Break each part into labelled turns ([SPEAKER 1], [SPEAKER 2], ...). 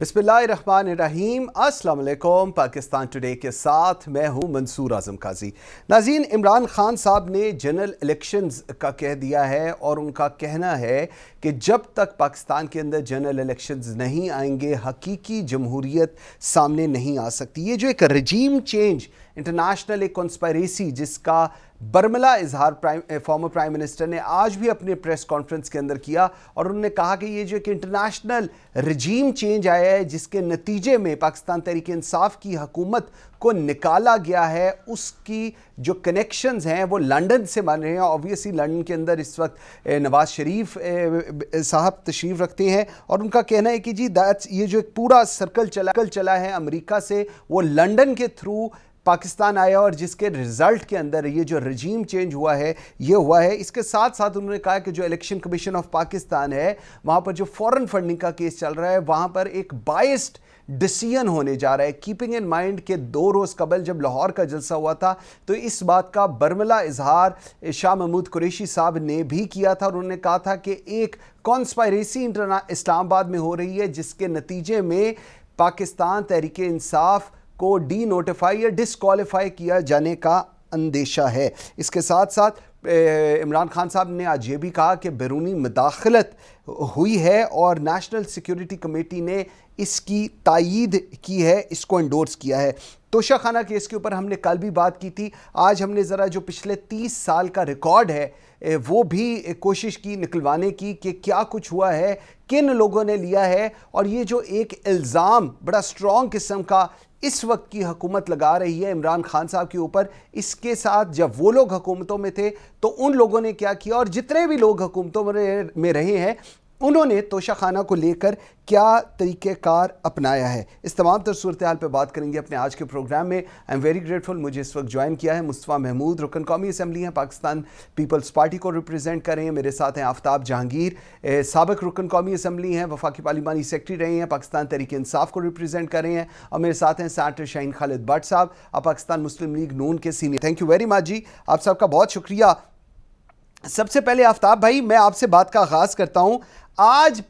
[SPEAKER 1] बिस्मिल्लाहिर्रहमानिर्रहीम। अस्सलाम वालेकुम। पाकिस्तान टुडे के साथ मैं हूं मंसूर आजम काजी। नाज़रीन, इमरान खान साहब ने जनरल इलेक्शंस का कह दिया है और उनका कहना है कि जब तक पाकिस्तान के अंदर जनरल इलेक्शंस नहीं आएंगे हकीकी जमहूरियत सामने नहीं आ सकती। ये जो एक रजीम चेंज इंटरनेशनल एक कॉन्स्पायरेसी जिसका बरमला इजहार फॉर्मर प्राइम मिनिस्टर ने आज भी अपने प्रेस कॉन्फ्रेंस के अंदर किया और उन्होंने कहा कि ये जो एक इंटरनेशनल रजीम चेंज आया है जिसके नतीजे में पाकिस्तान तहरीक इंसाफ की हुकूमत को निकाला गया है, उसकी जो कनेक्शंस हैं वो लंदन से बन रहे हैं। ऑब्वियसली लंदन के अंदर इस वक्त नवाज शरीफ साहब तशरीफ़ रखते हैं और उनका कहना है कि जी ये जो एक पूरा सर्कल चला है अमेरिका से, वो लंदन के थ्रू पाकिस्तान आया और जिसके रिजल्ट के अंदर ये जो रजीम चेंज हुआ है ये हुआ है। इसके साथ साथ उन्होंने कहा कि जो इलेक्शन कमीशन ऑफ पाकिस्तान है वहाँ पर जो फॉरेन फंडिंग का केस चल रहा है वहाँ पर एक बायस्ड डिसीजन होने जा रहा है। कीपिंग इन माइंड के 2 रोज़ कबल जब लाहौर का जलसा हुआ था तो इस बात का बरमला इजहार शाह महमूद कुरैशी साहब ने भी किया था और उन्होंने कहा था कि एक कॉन्स्पायरेसी इस्लामाबाद में हो रही है जिसके नतीजे में पाकिस्तान तहरीक इंसाफ को डी नोटिफाई या डिसक्वालीफाई किया जाने का अंदेशा है। इसके साथ साथ इमरान खान साहब ने आज ये भी कहा कि बैरूनी मुदाखलत हुई है और नेशनल सिक्योरिटी कमेटी ने इसकी तायीद की है, इसको एंडोर्स किया है। तोशा खाना केस के ऊपर हमने कल भी बात की थी। आज हमने ज़रा जो पिछले 30 साल का रिकॉर्ड है वो भी कोशिश की निकलवाने की कि क्या कुछ हुआ है, किन लोगों ने लिया है। और ये जो एक इल्ज़ाम बड़ा स्ट्रॉन्ग किस्म का इस वक्त की हुकूमत लगा रही है इमरान खान साहब के ऊपर, इसके साथ जब वो लोग हुकूमतों में थे तो उन लोगों ने क्या किया और जितने भी लोग हुकूमतों में रहे हैं उन्होंने तोशा खाना को लेकर क्या तरीक़ेकार अपनाया है। इस तमाम तर सूरत हाल पर बात करेंगे अपने आज के प्रोग्राम में। आई एम वेरी ग्रेटफुल, मुझे इस वक्त ज्वाइन किया है मुस्तफ़ा महमूद, रुकन कौमी असम्बली हैं, पाकिस्तान पीपल्स पार्टी को रिप्रेजेंट कर रहे हैं। मेरे साथ हैं आफ्ताब जहांगीर, साबिक रुकन कौमी असम्बली हैं, वफाकी पार्लिमानी सेक्रेटरी रहे हैं, पाकिस्तान तहरीक इंसाफ को रिप्रेजेंट कर रहे हैं। और मेरे साथ हैं सेनेटर शाहीन खालिद भट्ट साहब, आप पाकिस्तान मुस्लिम लीग नून के senior. Thank you very much जी, आप सबका बहुत शुक्रिया। सबसे पहले आफ्ताब भाई, मैं आपसे बात का आगाज़ करता हूँ। आज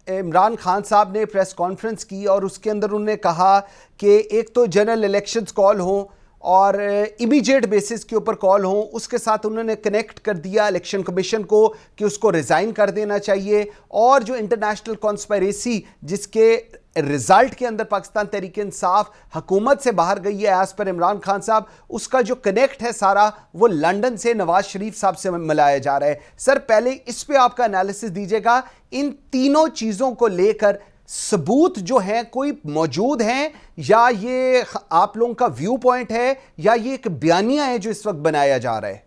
[SPEAKER 1] इमरान खान साहब ने प्रेस कॉन्फ्रेंस की और उसके अंदर उन्होंने कहा कि एक तो जनरल इलेक्शंस कॉल हों और इमीडिएट बेसिस के ऊपर कॉल हों, उसके साथ उन्होंने कनेक्ट कर दिया इलेक्शन कमीशन को कि उसको रिज़ाइन कर देना चाहिए। और जो इंटरनेशनल कॉन्स्पायरेसी जिसके रिजल्ट के अंदर पाकिस्तान तहरीक इंसाफ हुकूमत से बाहर गई है एज पर इमरान खान साहब, उसका जो कनेक्ट है सारा वो लंदन से नवाज शरीफ साहब से मिलाया जा रहा है। सर, पहले इस पे आपका एनालिसिस दीजिएगा, इन तीनों चीज़ों को लेकर सबूत जो है कोई मौजूद हैं या ये आप लोगों का व्यू पॉइंट है या ये एक बयानिया है जो इस वक्त बनाया जा रहा है?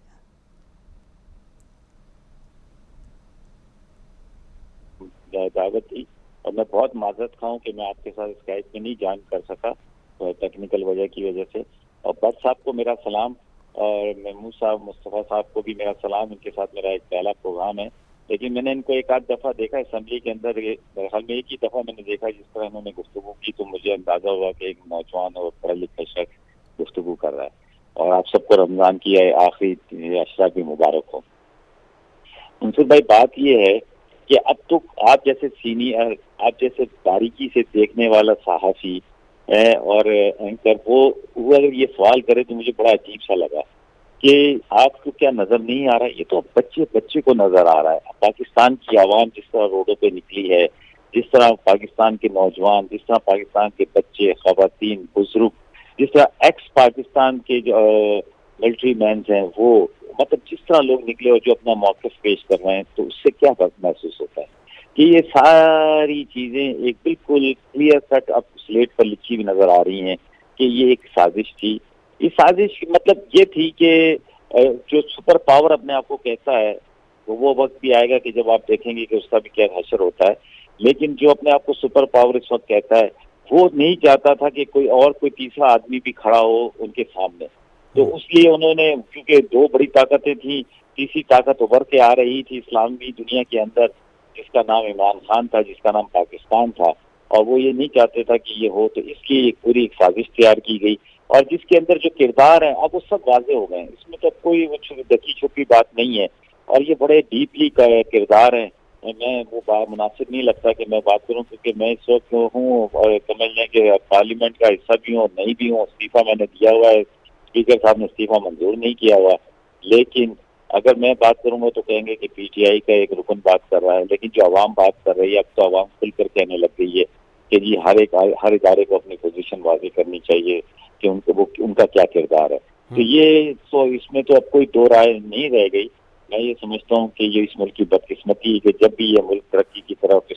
[SPEAKER 2] दावत थी और मैं बहुत माजरत खाऊं कि मैं आपके साथ स्काइप में नहीं ज्वाइन कर सका टेक्निकल वजह की वजह से। और भट्ट साहब को मेरा सलाम और महमूद साहब, मुस्तफ़ा साहब को भी मेरा सलाम। इनके साथ मेरा एक पहला प्रोग्राम है, लेकिन मैंने इनको एक आध दफ़ा देखा असम्बली के अंदर। हाल में एक ही दफ़ा मैंने देखा जिस तरह इन्होंने गुफ्तगू की तो मुझे अंदाज़ा हुआ कि एक नौजवान और पढ़ा लिखा शख्स गुफ्तगू कर रहा है। और आप सबको रमज़ान की आखिरी अशरा भी मुबारक हो। मुंसुर भाई, बात यह है कि अब तो आप जैसे सीनियर, आप जैसे बारीकी से देखने वाला सहाफ़ी और एंकर वो अगर ये सवाल करे तो मुझे बड़ा अजीब सा लगा कि आपको क्या नजर नहीं आ रहा है। ये तो बच्चे को नजर आ रहा है। पाकिस्तान की आवाम जिस तरह रोडों पे निकली है, जिस तरह पाकिस्तान के नौजवान, जिस तरह पाकिस्तान के बच्चे, खवातीन, बुजुर्ग, जिस तरह एक्स पाकिस्तान के जो मिलिट्री मैन हैं, वो मतलब जिस तरह लोग निकले और जो अपना मौक़िफ़ पेश कर रहे हैं, तो उससे क्या फर्क महसूस होता है कि ये सारी चीजें एक बिल्कुल क्लियर कट अब स्लेट पर लिखी हुई नजर आ रही हैं कि ये एक साजिश थी। इस साजिश मतलब ये थी कि जो सुपर पावर अपने आप को कहता है तो वो वक्त भी आएगा कि जब आप देखेंगे कि उसका भी क्या हशर होता है। लेकिन जो अपने आप को सुपर पावर इस वक्त कहता है वो नहीं चाहता था कि कोई तीसरा आदमी भी खड़ा हो उनके सामने। तो उसलिए उन्होंने, क्योंकि 2 बड़ी ताकतें थी, तीसरी ताकत उभर के आ रही थी इस्लामी दुनिया के अंदर, जिसका नाम इमरान खान था, जिसका नाम पाकिस्तान था, और वो ये नहीं चाहते था कि ये हो। तो इसकी एक पूरी एक साजिश तैयार की गई और जिसके अंदर जो किरदार हैं अब वो सब वाजे हो गए हैं। इसमें तो कोई दकी छुपी बात नहीं है और ये बड़े डीपली किरदार हैं मैं वो बात मुनासिब नहीं लगता कि मैं बात करूं, क्योंकि मैं इस वक्त हूँ और समझ लें कि पार्लियामेंट का हिस्सा भी हूँ नहीं भी हूँ। इस्तीफा मैंने दिया हुआ है, स्पीकर साहब ने इस्तीफा मंजूर नहीं किया हुआ। लेकिन अगर मैं बात करूंगा तो कहेंगे कि पीटीआई का एक रुकन बात कर रहा है, लेकिन जो आवाम बात कर रही है, अब तो आवाम खुलकर कहने लग गई है कि जी हर इदारे को अपनी पोजीशन वाज़ेह करनी चाहिए कि उनका क्या किरदार है। तो ये तो इसमें तो अब कोई दो राय नहीं रह गई। मैं ये समझता हूँ कि ये इस मुल्क की बदकिस्मती है कि जब भी ये मुल्क तरक्की की तरफ,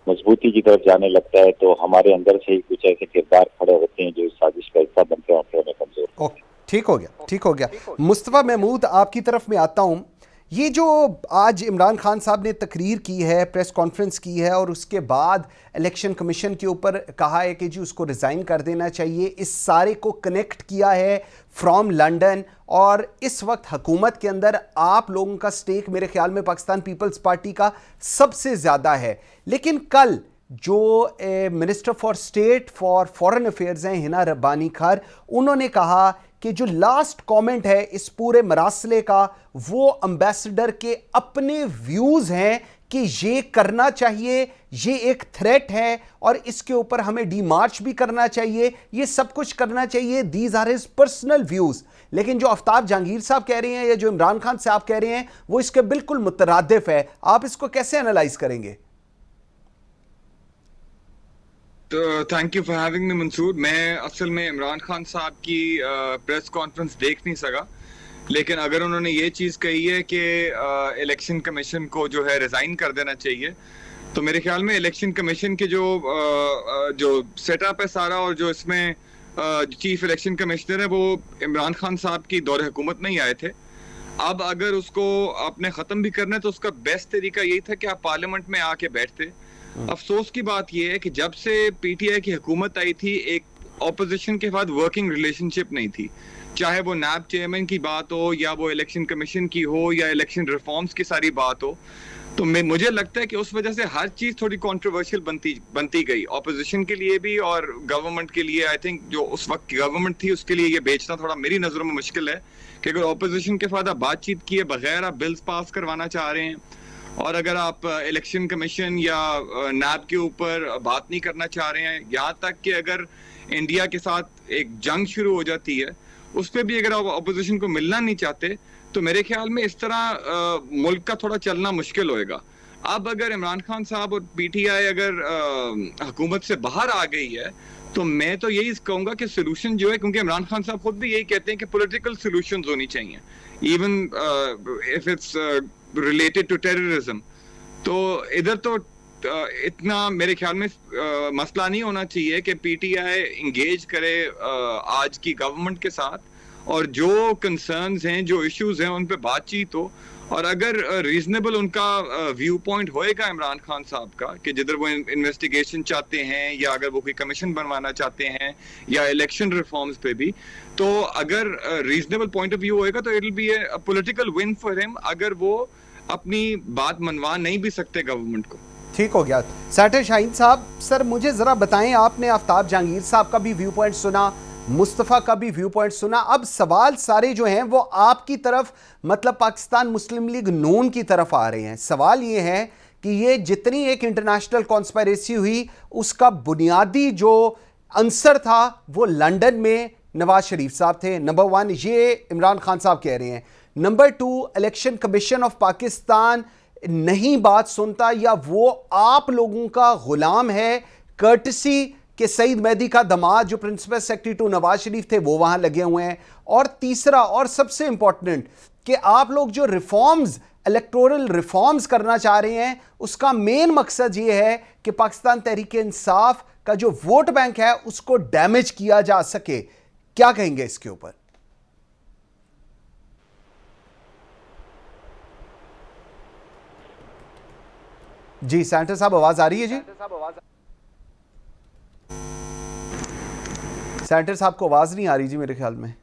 [SPEAKER 2] मजबूती की तरफ जाने लगता है, तो हमारे अंदर से ही कुछ ऐसे किरदार खड़े होते हैं जो इस साजिश का हिस्सा बनते हैं और फिर हमें कमजोर।
[SPEAKER 1] ओके, ठीक हो गया, ठीक हो गया। मुस्तफ़ा महमूद, आपकी तरफ में आता हूँ। ये जो आज इमरान खान साहब ने तकरीर की है, प्रेस कॉन्फ्रेंस की है और उसके बाद इलेक्शन कमीशन के ऊपर कहा है कि जी उसको रिज़ाइन कर देना चाहिए, इस सारे को कनेक्ट किया है फ्रॉम लंदन, और इस वक्त हुकूमत के अंदर आप लोगों का स्टेक मेरे ख्याल में पाकिस्तान पीपल्स पार्टी का सबसे ज़्यादा है। लेकिन कल जो minister for state for foreign affairs हैं हिना रब्बानी खार, उन्होंने कहा कि जो लास्ट कमेंट है इस पूरे मरासले का, वो एम्बेसडर के अपने व्यूज़ हैं कि ये करना चाहिए, ये एक थ्रेट है और इसके ऊपर हमें डीमार्च भी करना चाहिए, ये सब कुछ करना चाहिए। These are his personal views. लेकिन जो आफ्ताब जहांगीर साहब कह रहे हैं या जो इमरान खान साहब कह रहे हैं वो इसके बिल्कुल मुतरादिफ है। आप इसको कैसे एनालाइज करेंगे?
[SPEAKER 3] तो thank you for having me Mansoor. मैं असल में इमरान खान साहब की प्रेस कॉन्फ्रेंस देख नहीं सका, लेकिन अगर उन्होंने ये चीज़ कही है कि इलेक्शन कमीशन को जो है रिज़ाइन कर देना चाहिए, तो मेरे ख्याल में इलेक्शन कमीशन के जो सेटअप है सारा, और जो इसमें चीफ इलेक्शन कमिश्नर है वो इमरान खान साहब की दौरे हुकूमत में ही आए थे। अब अगर उसको आपने ख़त्म भी करना है तो उसका बेस्ट तरीका यही था कि आप पार्लियामेंट में आके बैठते। अफसोस की बात यह है कि जब से पीटीआई की हुकूमत आई थी, एक ऑपोजिशन के साथ वर्किंग रिलेशनशिप नहीं थी, चाहे वो नैब चेयरमैन की बात हो या वो इलेक्शन कमीशन की हो या इलेक्शन रिफॉर्म्स की सारी बात हो। तो मुझे लगता है कि उस वजह से हर चीज थोड़ी कंट्रोवर्शियल बनती गई, ऑपोजिशन के लिए भी और गवर्नमेंट के लिए। आई थिंक जो उस वक्त गवर्नमेंट थी उसके लिए ये बेचना थोड़ा मेरी नजरों में मुश्किल है कि अगर ऑपोजिशन के साथ आप बातचीत किए बगैर आप बिल्स पास करवाना चाह रहे हैं, और अगर आप इलेक्शन कमीशन या नैब के ऊपर बात नहीं करना चाह रहे हैं, यहाँ तक कि अगर इंडिया के साथ एक जंग शुरू हो जाती है उस पर भी अगर आप अपोजिशन को मिलना नहीं चाहते, तो मेरे ख्याल में इस तरह मुल्क का थोड़ा चलना मुश्किल होएगा। अब अगर इमरान खान साहब और पीटीआई अगर हुकूमत से बाहर आ गई है, तो मैं तो यही कहूंगा कि सोल्यूशन जो है, क्योंकि इमरान खान साहब खुद भी यही कहते हैं कि पॉलिटिकल सोल्यूशंस होनी चाहिए, even if it's related to terrorism. तो इधर तो इतना मेरे ख्याल में मसला नहीं होना चाहिए कि पीटीआई इंगेज करे आज की गवर्नमेंट के साथ, और जो कंसर्न्स हैं, जो इश्यूज हैं, उन पे बातचीत हो। और अगर रीजनेबल उनका व्यू पॉइंट होएगा इमरान खान साहब का कि जिधर वो इन्वेस्टिगेशन चाहते हैं या अगर वो कोई कमीशन बनवाना चाहते हैं या इलेक्शन रिफॉर्म्स पे भी, तो अगर रीजनेबल पॉइंट ऑफ व्यू होएगा तो it will be a political win for him, अगर वो अपनी बात मनवा नहीं भी सकते गवर्नमेंट को।
[SPEAKER 1] ठीक हो गया। सैटर शाहीन साहब, सर मुझे ज़रा बताएं, आपने आफ्ताब जहांगीर साहब का भी व्यू पॉइंट सुना, मुस्तफ़ा का भी व्यू पॉइंट सुना, अब सवाल सारे जो हैं वो आपकी तरफ, मतलब पाकिस्तान मुस्लिम लीग नून की तरफ आ रहे हैं। सवाल ये है कि ये जितनी एक इंटरनेशनल कॉन्स्पिरेसी हुई उसका बुनियादी जो अंसर था वो लंदन में नवाज शरीफ साहब थे, नंबर 1, ये इमरान खान साहब कह रहे हैं। Number 2, election commission of Pakistan नहीं बात सुनता या वो आप लोगों का गुलाम है, कर्टसी कि सईद मेहदी का दामाद जो principal secretary to Nawaz Sharif थे वो वहां लगे हुए हैं। और तीसरा और सबसे इंपॉर्टेंट कि आप लोग जो रिफॉर्म्स, इलेक्टोरल रिफॉर्म्स करना चाह रहे हैं, उसका मेन मकसद ये है कि पाकिस्तान तहरीक इंसाफ का जो वोट बैंक है उसको डैमेज किया जा सके। क्या कहेंगे इसके ऊपर? जी सेंटर साहब, आवाज आ रही है? जी सेंटर साहब को आवाज नहीं आ रही जी मेरे ख्याल में।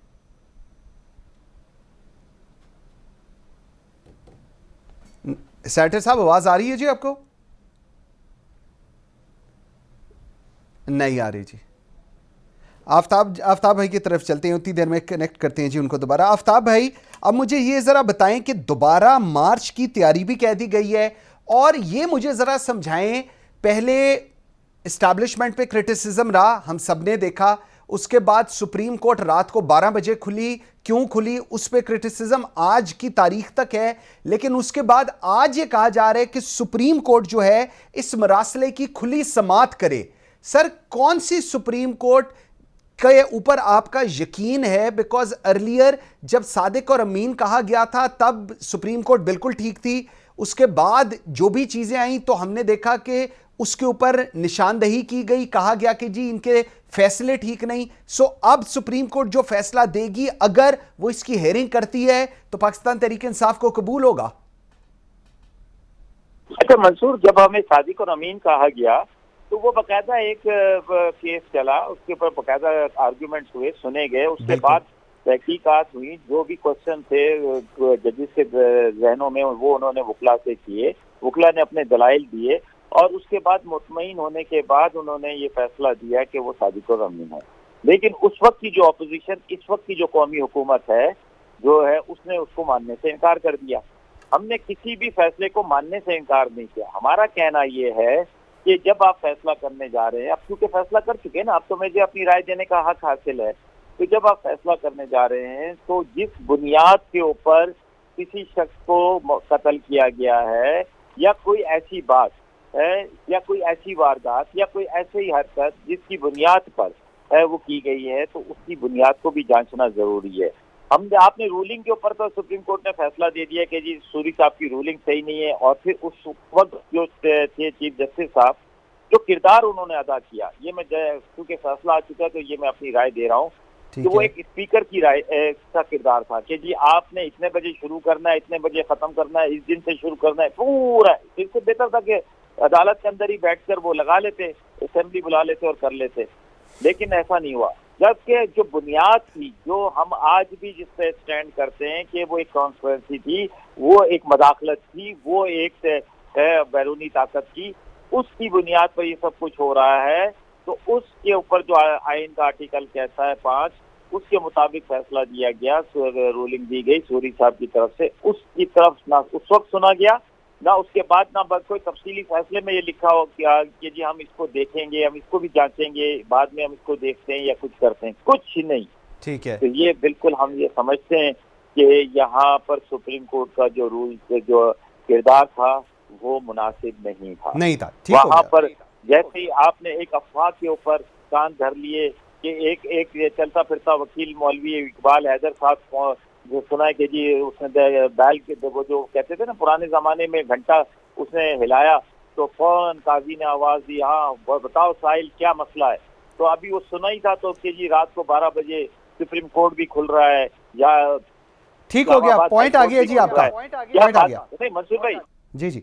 [SPEAKER 1] सेंटर साहब आवाज आ रही है जी आपको? नहीं आ रही जी। आफ्ताब भाई की तरफ चलते हैं, उतनी देर में कनेक्ट करते हैं जी उनको दोबारा। आफ्ताब भाई, अब मुझे ये ज़रा बताएं कि दोबारा मार्च की तैयारी भी कह दी गई है और ये मुझे ज़रा समझाएं, पहले इस्टेब्लिशमेंट पे क्रिटिसिज्म रहा, हम सब ने देखा, उसके बाद सुप्रीम कोर्ट रात को 12 बजे खुली, क्यों खुली उस पे क्रिटिसिज्म आज की तारीख तक है, लेकिन उसके बाद आज ये कहा जा रहा है कि सुप्रीम कोर्ट जो है इस मरासले की खुली समाअत करे। सर, कौन सी सुप्रीम कोर्ट के ऊपर आपका यकीन है? बिकॉज अर्लियर जब सादिक और अमीन कहा गया था तब सुप्रीम कोर्ट बिल्कुल ठीक थी, उसके बाद जो भी चीजें आई तो हमने देखा कि उसके ऊपर निशानदही की गई, कहा गया कि जी इनके फैसले ठीक नहीं। सो अब सुप्रीम कोर्ट जो फैसला देगी, अगर वो इसकी हेयरिंग करती है तो पाकिस्तान तहरीक इंसाफ को कबूल होगा।
[SPEAKER 2] अच्छा मंसूर, जब हमें सादिक और अमीन कहा गया तो वो बकायदा एक केस चला, उसके ऊपर बकायदा आर्ग्यूमेंट्स हुए, सुने गए, उसके बाद तहकीकात हुई, जो भी क्वेश्चन थे जजेस के जहनों में वो उन्होंने वकला से किए, वकला ने अपने दलाइल दिए और उसके बाद मुतमईन होने के बाद उन्होंने ये फैसला दिया कि वो सादिक और अमीन है। लेकिन उस वक्त की जो अपोजिशन, इस वक्त की जो कौमी हुकूमत है जो है, उसने उसको मानने से इनकार कर दिया। हमने किसी भी फैसले को मानने से इनकार नहीं किया। हमारा कहना ये है कि जब आप फैसला करने जा रहे हैं, अब क्योंकि फैसला कर चुके हैं ना, अब तो मुझे अपनी राय देने का हक हासिल है, तो जब आप फैसला करने जा रहे हैं तो जिस बुनियाद के ऊपर किसी शख्स को कत्ल किया गया है या कोई ऐसी बात है या कोई ऐसी वारदात या कोई ऐसी हरकत जिसकी बुनियाद पर वो की गई है, तो उसकी बुनियाद को भी जांचना जरूरी है। आपने रूलिंग के ऊपर तो सुप्रीम कोर्ट ने फैसला दे दिया कि जी सूरी साहब की रूलिंग सही नहीं है, और फिर उस वक्त जो थे चीफ जस्टिस साहब, जो किरदार उन्होंने अदा किया, ये मैं क्योंकि फैसला आ चुका है तो ये मैं अपनी राय दे रहा हूँ कि वो एक स्पीकर की राय का किरदार था कि जी आपने इतने बजे शुरू करना है, इतने बजे खत्म करना है, इस दिन से शुरू करना है, पूरा। इससे बेहतर था कि अदालत के अंदर ही बैठकर वो लगा लेते, असेंबली बुला लेते और कर लेते, लेकिन ऐसा नहीं हुआ। जबकि जो बुनियाद थी, जो हम आज भी जिस पे स्टैंड करते हैं कि वो एक ट्रांसपेरेंसी थी, वो एक मदाखलत थी, वो एक बैरूनी ताकत की, उसकी बुनियाद पर ये सब कुछ हो रहा है, तो उसके ऊपर जो आइन का आर्टिकल कहता है 5, उसके मुताबिक फैसला दिया गया, रूलिंग दी गई सूरी साहब की तरफ से, उसकी तरफ ना उस वक्त सुना गया ना उसके बाद, ना कोई तफसीली फैसले में ये लिखा हो कि जी हम इसको देखेंगे, हम इसको भी जांचेंगे, बाद में हम इसको देखते हैं या कुछ करते हैं, कुछ नहीं।
[SPEAKER 1] ठीक है,
[SPEAKER 2] तो ये बिल्कुल हम ये समझते हैं कि यहाँ पर सुप्रीम कोर्ट का जो रूल, जो किरदार था वो मुनासिब नहीं था। वहाँ पर जैसे ही आपने एक अफवाह के ऊपर कान धर लिए कि एक चलता फिरता वकील मौलवी इकबाल हैदर साहब जो सुना है कि जी उसने बैल के वो जो कहते थे ना पुराने जमाने में घंटा, उसने हिलाया तो फौरन काजी ने आवाज दी, हाँ बताओ साहिल क्या मसला है। तो अभी वो सुना ही था तो कि जी रात को 12 बजे सुप्रीम कोर्ट भी खुल रहा है, या
[SPEAKER 1] ठीक हो गया, पॉइंट आ गया जी आपका, पॉइंट आ गया।
[SPEAKER 2] नहीं मंसूर भाई,
[SPEAKER 1] जी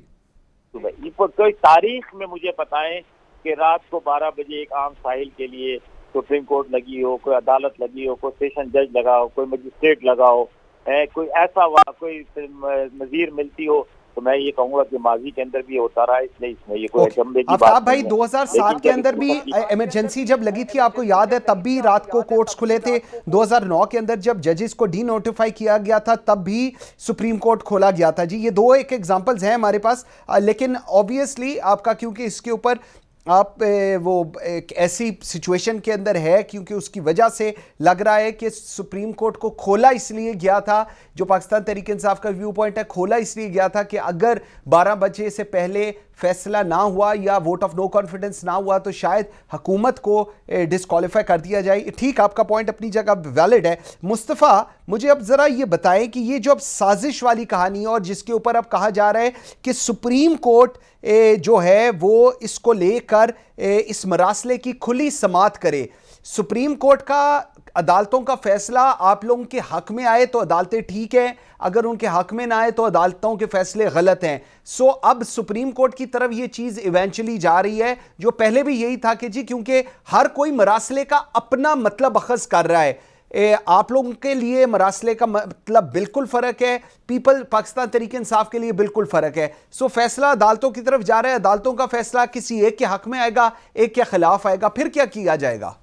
[SPEAKER 2] कोई तारीख में मुझे बताएं कि रात को 12 बजे एक आम साहिल के लिए सुप्रीम कोर्ट लगी हो, कोई अदालत लगी हो, कोई सेशन जज लगा हो, कोई मजिस्ट्रेट लगा हो, कोई ऐसा कोई नजीर मिलती हो, तो मैं ये कहूंगा कि माजी के अंदर भी होता रहा है, इसलिए इसमें ये कोई अचंभे की बात नहीं है।
[SPEAKER 1] भाई 2007 के अंदर भी इमरजेंसी जब लगी थी, आपको याद है, तब भी रात को कोर्ट्स खुले थे। 2009 के अंदर जब जजेस को डी नोटिफाई किया गया था तब भी सुप्रीम कोर्ट खोला गया था जी। ये दो एक एग्जांपल्स हैं हमारे पास, लेकिन ऑब्वियसली आपका, क्योंकि इसके ऊपर आप वो एक ऐसी सिचुएशन के अंदर है, क्योंकि उसकी वजह से लग रहा है कि सुप्रीम कोर्ट को खोला इसलिए गया था, जो पाकिस्तान तहरीक इंसाफ का व्यू पॉइंट है, खोला इसलिए गया था कि अगर 12 बजे से पहले फैसला ना हुआ या वोट ऑफ नो कॉन्फिडेंस ना हुआ तो शायद हुकूमत को डिस्क्वालीफाई कर दिया जाए। ठीक, आपका पॉइंट अपनी जगह वैलिड है। मुस्तफ़ा, मुझे अब ज़रा ये बताएं कि ये जो अब साजिश वाली कहानी है और जिसके ऊपर अब कहा जा रहा है कि सुप्रीम कोर्ट जो है वो इसको लेकर इस मरासले की खुली समाअत करे, सुप्रीम कोर्ट का अदालतों का फैसला आप लोगों के हक में आए तो अदालतें ठीक हैं, अगर उनके हक में ना आए तो अदालतों के फैसले गलत हैं। सो अब सुप्रीम कोर्ट की तरफ ये चीज इवेंचुअली जा रही है, जो पहले भी यही था कि जी क्योंकि हर कोई मरासले का अपना मतलब अखज़ कर रहा है। आप लोगों के लिए मरासले का मतलब बिल्कुल फ़र्क है, पीपल पाकिस्तान तहरीक इंसाफ के लिए बिल्कुल फ़र्क है। सो फैसला अदालतों की तरफ जा रहा है, अदालतों का फैसला किसी एक के हक में आएगा, एक के खिलाफ आएगा, फिर क्या किया जाएगा?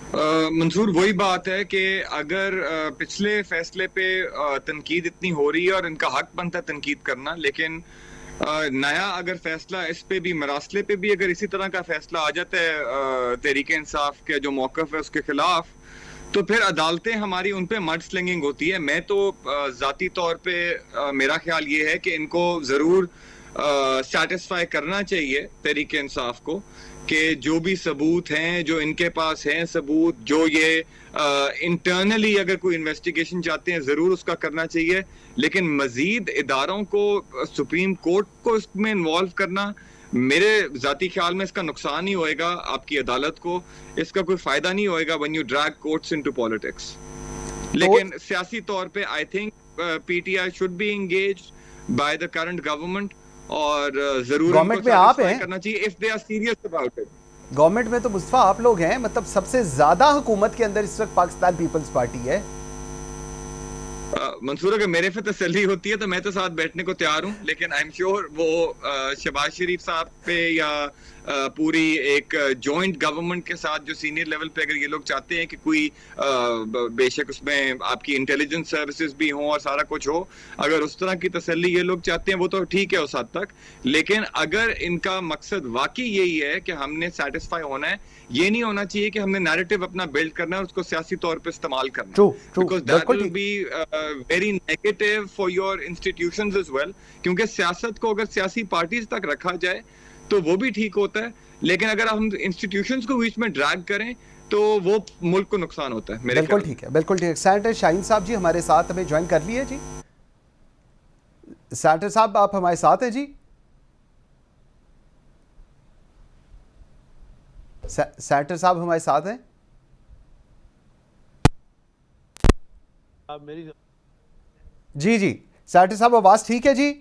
[SPEAKER 3] मंसूर, वही बात है कि अगर पिछले फैसले पे तनकीद इतनी हो रही है और इनका हक बनता है तनकीद करना, लेकिन नया अगर फैसला इस पे भी, मरासले पे भी अगर इसी तरह का फैसला आ जाता है तहरीक इंसाफ के जो मौक़िफ़ है उसके खिलाफ, तो फिर अदालतें हमारी उन पे मड स्लिंगिंग होती है। मैं तो ज़ाती तौर पे मेरा ख्याल ये है कि इनको ज़रूर सेटिस्फाई करना चाहिए तहरीक इंसाफ को कि जो भी सबूत हैं, जो इनके पास हैं सबूत, जो ये इंटरनली अगर कोई इन्वेस्टिगेशन चाहते हैं ज़रूर उसका करना चाहिए, लेकिन मजीद इदारों को, सुप्रीम कोर्ट को इसमें इन्वॉल्व करना, मेरे जाती ख्याल में इसका नुकसान ही होएगा आपकी अदालत को, इसका कोई फायदा नहीं होएगा when you drag courts into politics. लेकिन सियासी तौर पे I think PTI should be engaged by the current government और जरूर
[SPEAKER 1] गवर्नमेंट में आप हैं,
[SPEAKER 3] करना चाहिए if they are serious about it.
[SPEAKER 1] Government में तो मुस्तफा आप लोग हैं, मतलब सबसे ज्यादा हुकूमत के अंदर इस वक्त पाकिस्तान पीपल्स पार्टी है।
[SPEAKER 3] मंसूर, अगर मेरे पे तसल्ली होती है तो मैं तो साथ बैठने को तैयार हूं, लेकिन आई एम श्योर वो शहबाज शरीफ साहब पे या पूरी एक जॉइंट गवर्नमेंट के साथ जो सीनियर लेवल पे अगर ये लोग चाहते हैं कि कोई बेशक उसमें आपकी इंटेलिजेंस सर्विसेज भी हों और सारा कुछ हो, अगर उस तरह की तसल्ली ये लोग चाहते हैं वो तो ठीक है उस हद तक, लेकिन अगर इनका मकसद वाकई यही है कि हमने सेटिस्फाई होना है, ये नहीं होना चाहिए कि हमने नैरेटिव अपना बिल्ड करना है और उसको सियासी तौर पे इस्तेमाल करना, because that will be very negative for your institutions as well. क्योंकि सियासत को अगर सियासी पार्टीज तक रखा जाए तो वो भी ठीक होता है, लेकिन अगर हम इंस्टीट्यूशंस को बीच में ड्रैग करें तो वो मुल्क को नुकसान होता है। मेरे
[SPEAKER 1] बिल्कुल ठीक है, बिल्कुल ठीक है। सेनेटर शाहीन साहब जी हमारे साथ हमें ज्वाइन कर लिए जी। सेनेटर साहब आप हमारे साथ हैं जी? सेनेटर साहब हमारे साथ हैं?
[SPEAKER 4] आप मेरी
[SPEAKER 1] जी जी सेनेटर साहब आवाज ठीक है जी?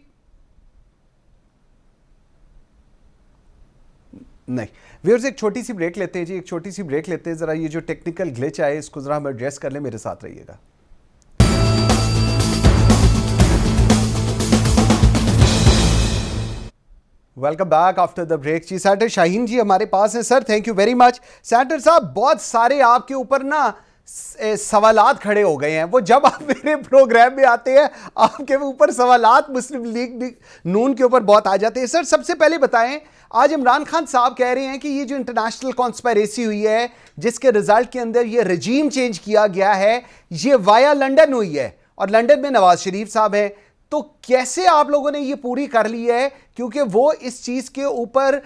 [SPEAKER 1] नहीं। व्यूअर्स एक छोटी सी ब्रेक लेते हैं जी, एक छोटी सी ब्रेक लेते हैं, जरा ये जो टेक्निकल ग्लिच आए इसको जरा हम एड्रेस कर लें। मेरे साथ रहिएगा। Welcome back after the break जी। सेनेटर शाहीन जी हमारे पास हैं। Sir thank you very much. Senator साहब बहुत सारे आपके ऊपर ना सवालात खड़े हो गए हैं, वो जब आप मेरे प्रोग्राम में आते हैं आपके ऊपर सवालात मुस्लिम लीग नून के ऊपर बहुत आ जाते हैं। सर सबसे पहले बताएं, आज इमरान खान साहब कह रहे हैं कि ये जो इंटरनेशनल कॉन्स्पिरेसी हुई है जिसके रिजल्ट के अंदर ये रजीम चेंज किया गया है, ये वाया लंदन हुई है और लंदन में नवाज शरीफ साहब हैं, तो कैसे आप लोगों ने ये पूरी कर ली है? क्योंकि वो इस चीज के ऊपर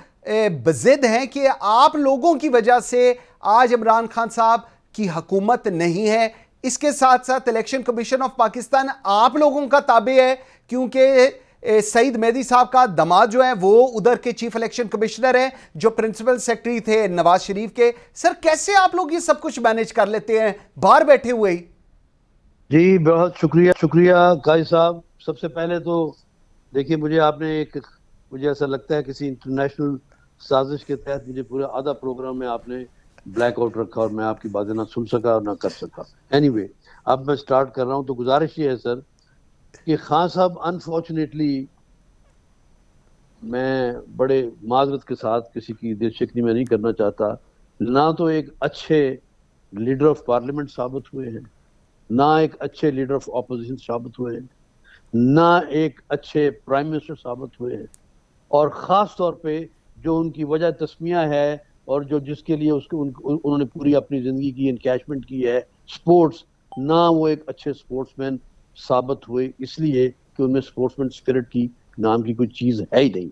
[SPEAKER 1] बजिद हैं कि आप लोगों की वजह से आज इमरान खान साहब की हुकूमत नहीं है। इसके साथ साथ इलेक्शन कमीशन ऑफ पाकिस्तान आप लोगों का ताबे है, क्योंकि सईद मेहदी साहब का दामाद जो है वो उधर के चीफ इलेक्शन कमिश्नर हैं, जो प्रिंसिपल सेक्रेटरी थे नवाज शरीफ के। सर कैसे आप लोग ये सब कुछ मैनेज कर लेते हैं बाहर बैठे हुए ही?
[SPEAKER 4] जी बहुत शुक्रिया काजी साहब। सबसे पहले तो देखिए, मुझे ऐसा लगता है किसी इंटरनेशनल साजिश के तहत मुझे पूरा आधा प्रोग्राम में आपने ब्लैकआउट रखा और मैं आपकी बातें ना सुन सका और ना कर सका। एनीवे, अब मैं स्टार्ट कर रहा हूं। तो गुजारिश ये है सर कि खान साहब, अनफॉर्चुनेटली मैं बड़े माजरत के साथ किसी की दिलशिकनी में नहीं करना चाहता, ना तो एक अच्छे लीडर ऑफ पार्लियामेंट साबित हुए हैं, ना एक अच्छे लीडर ऑफ ऑपोजिशन साबित हुए हैं, ना एक अच्छे प्राइम मिनिस्टर साबित हुए हैं, और ख़ास तौर पे जो उनकी वजह तस्मिया है और जो जिसके लिए उन्होंने पूरी अपनी ज़िंदगी की इनकैशमेंट की है, स्पोर्ट्स, ना वो एक अच्छे स्पोर्ट्समैन साबित हुए, इसलिए कि उनमें स्पोर्ट्समैन स्पिरिट की नाम की कोई चीज़ है ही नहीं।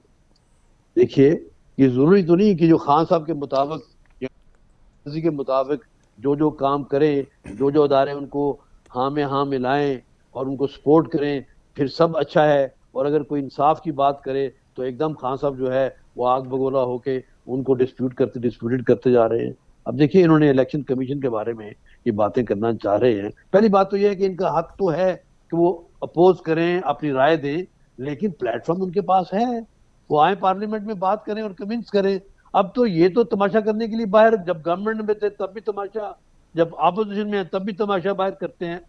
[SPEAKER 4] देखिए, ये ज़रूरी तो नहीं कि जो खान साहब के मुताबिक किसी के मुताबिक जो काम करें, जो अदारे उनको हाँ में हाँ मिलाएं और उनको सपोर्ट करें, फिर सब अच्छा है। और अगर कोई इंसाफ की बात करे तो एकदम खान साहब जो है वो आग बगोला होके उनको डिस्प्यूटेड करते जा रहे हैं। अब देखिए, इन्होंने इलेक्शन कमीशन के बारे में ये बातें करना चाह रहे हैं। पहली बात तो ये है कि इनका हक तो है कि वो अपोज करें, अपनी राय दें, लेकिन प्लेटफॉर्म उनके पास है, वो आए पार्लियामेंट में बात करें और कन्विंस करें। अब तो ये तो तमाशा करने के लिए बाहर, जब गवर्नमेंट में थे तब भी तमाशा, जब अपोजिशन में है तब भी तमाशा बाहर करते हैं,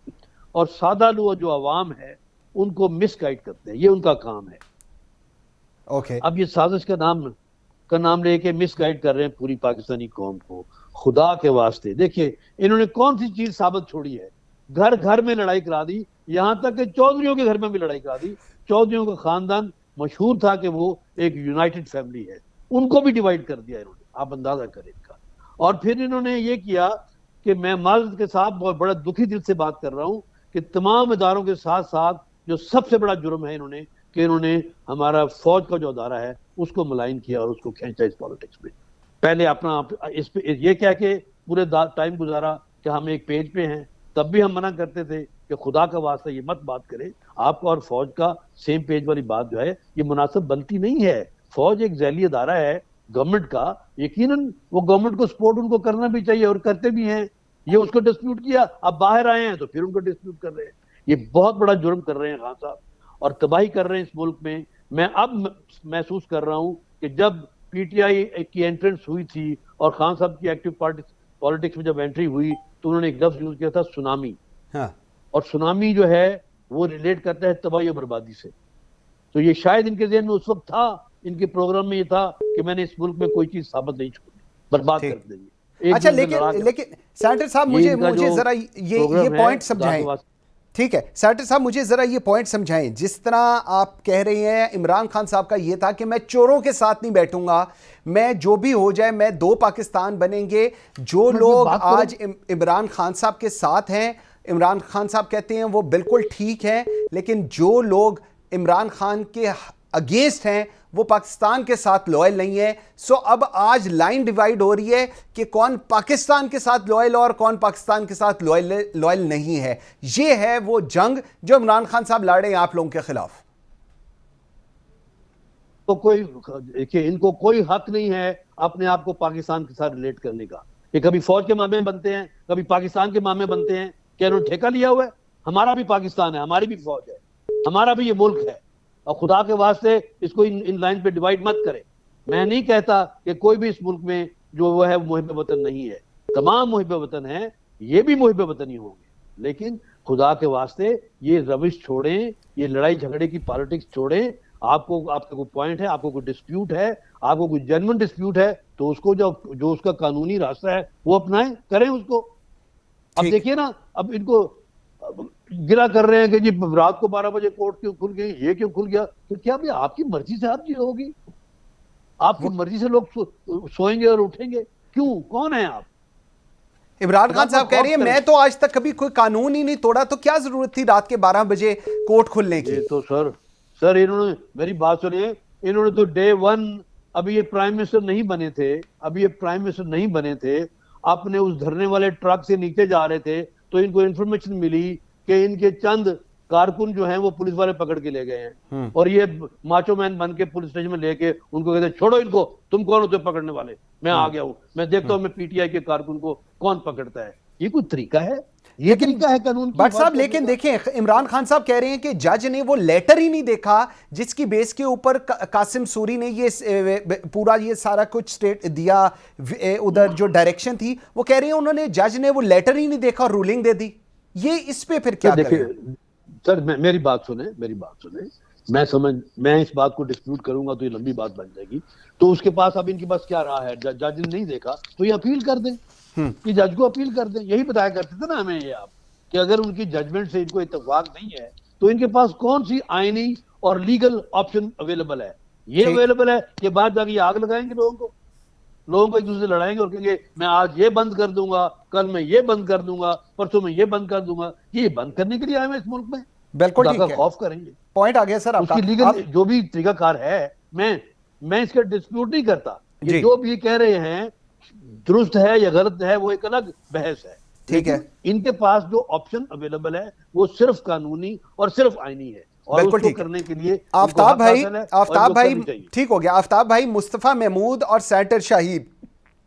[SPEAKER 4] और सादा लोग जो अवाम है उनको मिसगाइड करते हैं, ये उनका काम है।
[SPEAKER 1] ओके।
[SPEAKER 4] अब ये साजिश का नाम लेके मिसगाइड कर रहे हैं पूरी पाकिस्तानी कौम को। खुदा के वास्ते देखिए इन्होंने कौन सी चीज साबित छोड़ी है। घर घर में लड़ाई करा दी, यहां तक कि चौधरियों के घर में भी लड़ाई करा दी। चौधरियों का खानदान मशहूर था कि वो एक यूनाइटेड फैमिली है, उनको भी डिवाइड कर दिया इन्होंने, आप अंदाजा करें इनका। और फिर इन्होंने ये किया कि मैं माजरत के साथ बहुत बड़ा दुखी दिल से बात कर रहा हूं कि तमाम इदारों के साथ साथ जो सबसे बड़ा जुर्म है इन्होंने हमारा फौज का जो अदारा है उसको मुलायन किया और उसको खींचा इस पॉलिटिक्स में। पहले अपना इस पे ये कह के पूरे टाइम गुजारा कि हम एक पेज पे हैं, तब भी हम मना करते थे कि खुदा का वास्ता ये मत बात करें, आपका और फौज का सेम पेज वाली बात जो है ये मुनासिब बनती नहीं है। फौज एक झैली अदारा है गवर्नमेंट का, यकीनन वो गवर्नमेंट को सपोर्ट उनको करना भी चाहिए और करते भी हैं। ये उसको डिस्प्यूट किया, अब बाहर आए हैं तो फिर उनको डिस्प्यूट कर रहे हैं। ये बहुत बड़ा जुर्म कर रहे हैं खान साहब और तबाही कर रहे हैं इस मुल्क में। मैं अब महसूस कर रहा हूं कि जब पीटीआई की एंट्रेंस हुई थी और खान साहब की एक्टिव पॉलिटिक्स में जब एंट्री हुई तो उन्होंने एक लफ्ज यूज किया था सुनामी।
[SPEAKER 1] हाँ।
[SPEAKER 4] और सुनामी जो है वो रिलेट करता है तबाही और बर्बादी से। तो ये शायद इनके ज़हन में उस वक्त था, इनके प्रोग्राम में ये था कि मैंने इस मुल्क में कोई चीज साबित नहीं छोड़ी, बर्बाद कर देंगे।
[SPEAKER 1] अच्छा, लेकिन सेनेटर साहब मुझे जरा ये पॉइंट समझाएं। ठीक है सेनेटर साहब, मुझे जरा ये पॉइंट समझाएं। जिस तरह आप कह रहे हैं इमरान खान साहब का ये था कि मैं चोरों के साथ नहीं बैठूंगा, मैं जो भी हो जाए, मैं दो पाकिस्तान बनेंगे। जो लोग आज इमरान खान साहब के साथ हैं, इमरान खान साहब कहते हैं वो बिल्कुल ठीक है, लेकिन जो लोग इमरान खान के अगेंस्ट हैं वो पाकिस्तान के साथ लॉयल नहीं है। सो अब आज लाइन डिवाइड हो रही है कि कौन पाकिस्तान के साथ लॉयल और कौन पाकिस्तान के साथ लॉयल नहीं है। ये है वो जंग जो इमरान खान साहब लड़ रहे हैं आप लोगों के खिलाफ।
[SPEAKER 4] तो कोई देखिए, इनको कोई हक नहीं है अपने आप को पाकिस्तान के साथ रिलेट करने का। ये कभी फौज के मामले में बनते हैं, कभी पाकिस्तान के मामले में बनते हैं। क्या इन्होंने ठेका लिया हुआ है? हमारा भी पाकिस्तान है, हमारी भी फौज है, हमारा भी ये मुल्क है। और खुदा के वास्ते इसको इन लाइन पे डिवाइड मत करें। मैं नहीं कहता कि कोई भी इस मुल्क में जो वो है मुहिब वतन नहीं है, तमाम मुहिब वतन है, ये भी मुहिब वतन ही होंगे। लेकिन खुदा के वास्ते ये रविश छोड़ें, ये लड़ाई झगड़े की पॉलिटिक्स छोड़ें। आपका कोई पॉइंट है, आपको कोई डिस्प्यूट है, आपको कोई जेन्युइन डिस्प्यूट है तो उसको जो उसका कानूनी रास्ता है वो अपनाएं, करें उसको। अब देखिए ना, अब इनको गिला कर रहे हैं कि जी रात को 12 बजे कोर्ट क्यों खुल गई, ये क्यों खुल गया। तो क्या भाई आपकी मर्जी से आप चीज होगी? आपकी मर्जी से लोग सोएंगे और उठेंगे क्यों? कौन है आप?
[SPEAKER 1] इमरान खान साहब कह रही है मैं तो आज तक कभी कोई कानून ही नहीं तोड़ा, तो क्या जरूरत थी रात के 12 बजे कोर्ट खुलने की?
[SPEAKER 4] तो सर इन्होंने मेरी बात सुनिए, इन्होंने तो डे 1 अभी ये प्राइम मिनिस्टर नहीं बने थे, अपने उस धरने वाले ट्रक से नीचे जा रहे थे तो इनको इन्फॉर्मेशन मिली कि इनके चंद कारकुन जो हैं वो पुलिस वाले पकड़ के ले गए हैं। और ये माचो मैन बन के पुलिस स्टेशन में लेके उनको कहते छोड़ो इनको, तुम कौन होते हो पकड़ने वाले, मैं आ गया हूं, मैं देखता हूं मैं पीटीआई के कारकुन को कौन पकड़ता है। ये कोई तरीका है? ये तरीका है कानून?
[SPEAKER 1] बट साहब लेकिन देखें, इमरान खान साहब कह रहे हैं कि जज ने वो लेटर ही नहीं देखा जिसकी बेस के ऊपर कासिम सूरी ने ये पूरा ये सारा कुछ स्टेट दिया, उधर जो डायरेक्शन थी वो कह रहे हैं उन्होंने, जज ने वो लेटर ही नहीं देखा और रूलिंग दे दी। ये इस पे फिर क्या करें?
[SPEAKER 4] सर मेरी बात सुने, मैं इस बात को डिस्प्यूट करूंगा तो ये लंबी बात बन जाएगी। तो उसके पास अब इनके पास क्या रहा है? जज ने नहीं देखा तो ये अपील कर दें, कि जज को अपील कर दें। यही बताया करते थे ना हमें ये आप, कि अगर उनकी जजमेंट से इनको इत्तेफाक नहीं है तो इनके पास कौन सी आईनी और लीगल ऑप्शन अवेलेबल है? ये अवेलेबल है कि बाद जाके आग लगाएंगे लोगों को एक दूसरे से लड़ाएंगे और कहेंगे मैं आज ये बंद कर दूंगा, कल मैं ये बंद कर दूंगा, परसों मैं ये बंद कर दूंगा। ये बंद करने के लिए आए हैं इस मुल्क में?
[SPEAKER 1] बिल्कुल ठीक है,
[SPEAKER 4] खौफ करेंगे।
[SPEAKER 1] पॉइंट आ गया सर आपका।
[SPEAKER 4] उसकी लीगल जो भी तरीकाकार है, मैं इसका डिस्प्यूट नहीं करता। ये जो भी कह रहे हैं दुरुस्त है या गलत है वो एक अलग बहस है।
[SPEAKER 1] ठीक है,
[SPEAKER 4] इनके पास जो ऑप्शन अवेलेबल है वो सिर्फ कानूनी और सिर्फ आईनी है। और उसको करने के लिए
[SPEAKER 1] आफ्ताब भाई ठीक हो गया। आफ्ताब भाई, मुस्तफा महमूद और सेनेटर शाहीद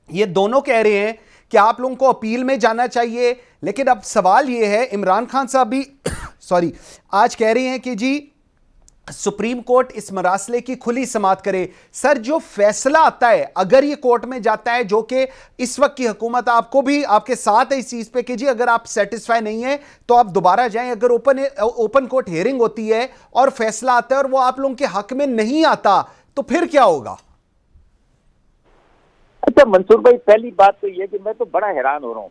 [SPEAKER 1] ये दोनों कह रहे हैं कि आप लोगों को अपील में जाना चाहिए, लेकिन अब सवाल ये है, इमरान खान साहब भी आज कह रहे हैं कि जी सुप्रीम कोर्ट इस मरासले की खुली समाअत करे। सर जो फैसला आता है अगर ये कोर्ट में जाता है, जो कि इस वक्त की हुकूमत आपको भी आपके साथ है इस चीज पे कि जी अगर आप सेटिस्फाई नहीं है तो आप दोबारा जाएं, अगर ओपन कोर्ट हियरिंग होती है और फैसला आता है और वो आप लोगों के हक में नहीं आता तो फिर क्या होगा?
[SPEAKER 2] अच्छा मंसूर भाई, पहली बात तो ये कि मैं तो बड़ा हैरान हो रहा हूँ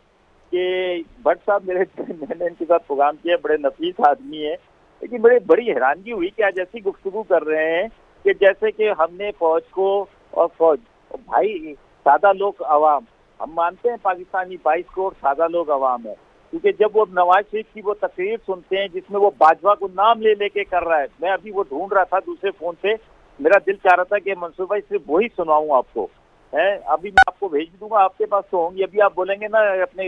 [SPEAKER 2] कि भट्ट साहब मैंने इनके साथ प्रोग्राम किया, बड़े नफीस आदमी है, लेकिन बड़ी हैरानगी हुई कि आज ऐसी गुफ्तगू कर रहे हैं कि जैसे कि हमने फौज को और फौज, भाई सादा लोग अवाम, हम मानते हैं पाकिस्तानी 22 करोड़ सादा लोग अवाम है, क्योंकि जब वो नवाज शरीफ की वो तकरीर सुनते हैं जिसमें वो बाजवा को नाम ले लेके कर रहा है, मैं अभी वो ढूंढ रहा था दूसरे फोन पे, मेरा दिल चाह रहा था कि मंसूर भाई सिर्फ वही सुनाऊं आपको, है अभी मैं आपको भेज दूंगा, आपके पास तो होंगी, अभी आप बोलेंगे ना अपने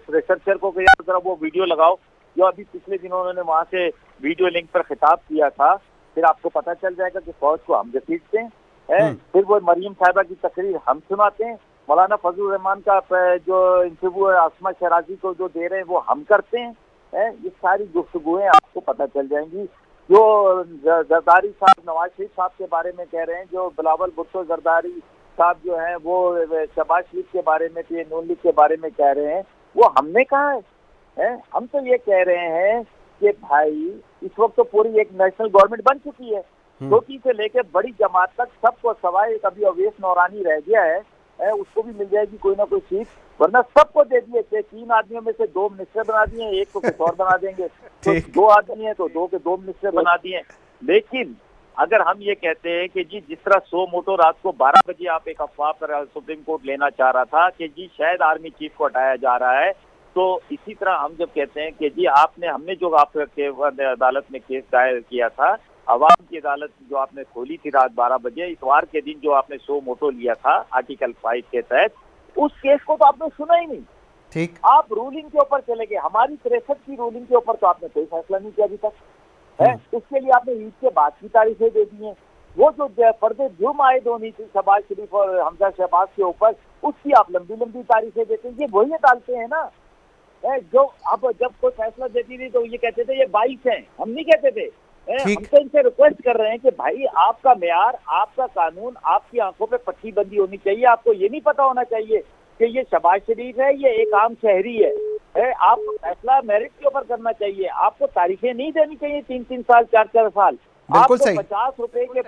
[SPEAKER 2] रिसर्चर को कि यार जरा वो वीडियो लगाओ जो अभी पिछले दिनों उन्होंने वहां से वीडियो लिंक पर खिताब किया था, फिर आपको पता चल जाएगा कि फौज को हम घसीटते हैं, फिर वो मरियम साहिबा की तकरीर हम सुनाते हैं, मौलाना फजलुर रहमान का जो इंटरव्यू है आसमा शराजी को जो दे रहे हैं वो हम करते हैं, ये सारी गुफ्तगुएं आपको पता चल जाएंगी। जो जरदारी साहब नवाज शरीफ साहब के बारे में कह रहे हैं, जो बिलावल भुट्टो जरदारी साहब जो हैं वो शहबाज शरीफ के बारे में, नून लीग के बारे में कह रहे हैं, वो हमने कहा है? हम तो ये कह रहे हैं कि भाई इस वक्त तो पूरी एक नेशनल गवर्नमेंट बन चुकी है, छोटी से लेकर बड़ी जमात तक सबको, सवाए कभी अवैस नौरानी रह गया है, उसको भी मिल जाएगी कोई ना कोई सीट, वरना सबको दे दिए थे, 3 आदमियों में से 2 मिनिस्टर बना दिए, एक को कुछ और बना देंगे, तो 2 आदमी है तो 2 के 2 मिनिस्टर बना दिए। लेकिन अगर हम ये कहते हैं कि जी जिस तरह सो मोटो रात को 12 बजे आप एक अफवाह पर सुप्रीम कोर्ट लेना चाह रहा था कि जी शायद आर्मी चीफ को हटाया जा रहा है, तो इसी तरह हम जब कहते हैं कि जी हमने जो आपके अदालत में केस दायर किया था, अवाम की अदालत जो आपने खोली थी रात 12 बजे इतवार के दिन, जो आपने सो मोटो लिया था आर्टिकल 5 के तहत, उस केस को तो आपने सुना ही नहीं।
[SPEAKER 1] ठीक,
[SPEAKER 2] आप रूलिंग के ऊपर चले गए, हमारी 63 की रूलिंग के ऊपर तो आपने कोई फैसला नहीं किया अभी तक, है उसके लिए आपने ईद के बाद की तारीखें दे दी हैं। वो जो फर्दे जुर्म आयद होनी थी शहबाज शरीफ और हमजा शहबाज के ऊपर, उसकी आप लंबी लंबी तारीखें देते हैं, ये वही डालते हैं ना, जो अब जब कोई फैसला देती थी तो ये कहते थे ये 22 हैं, हम नहीं कहते थे, हम तो इनसे रिक्वेस्ट कर रहे हैं कि भाई आपका मेयार, आपका कानून, आपकी आंखों पे पट्टी बंदी होनी चाहिए, आपको ये नहीं पता होना चाहिए कि ये शहबाज शरीफ है, ये एक आम शहरी है, आपको फैसला मेरिट के ऊपर करना चाहिए, आपको तारीखें नहीं देनी चाहिए 3-3 साल 4-4 साल, आपको 50 रुपए के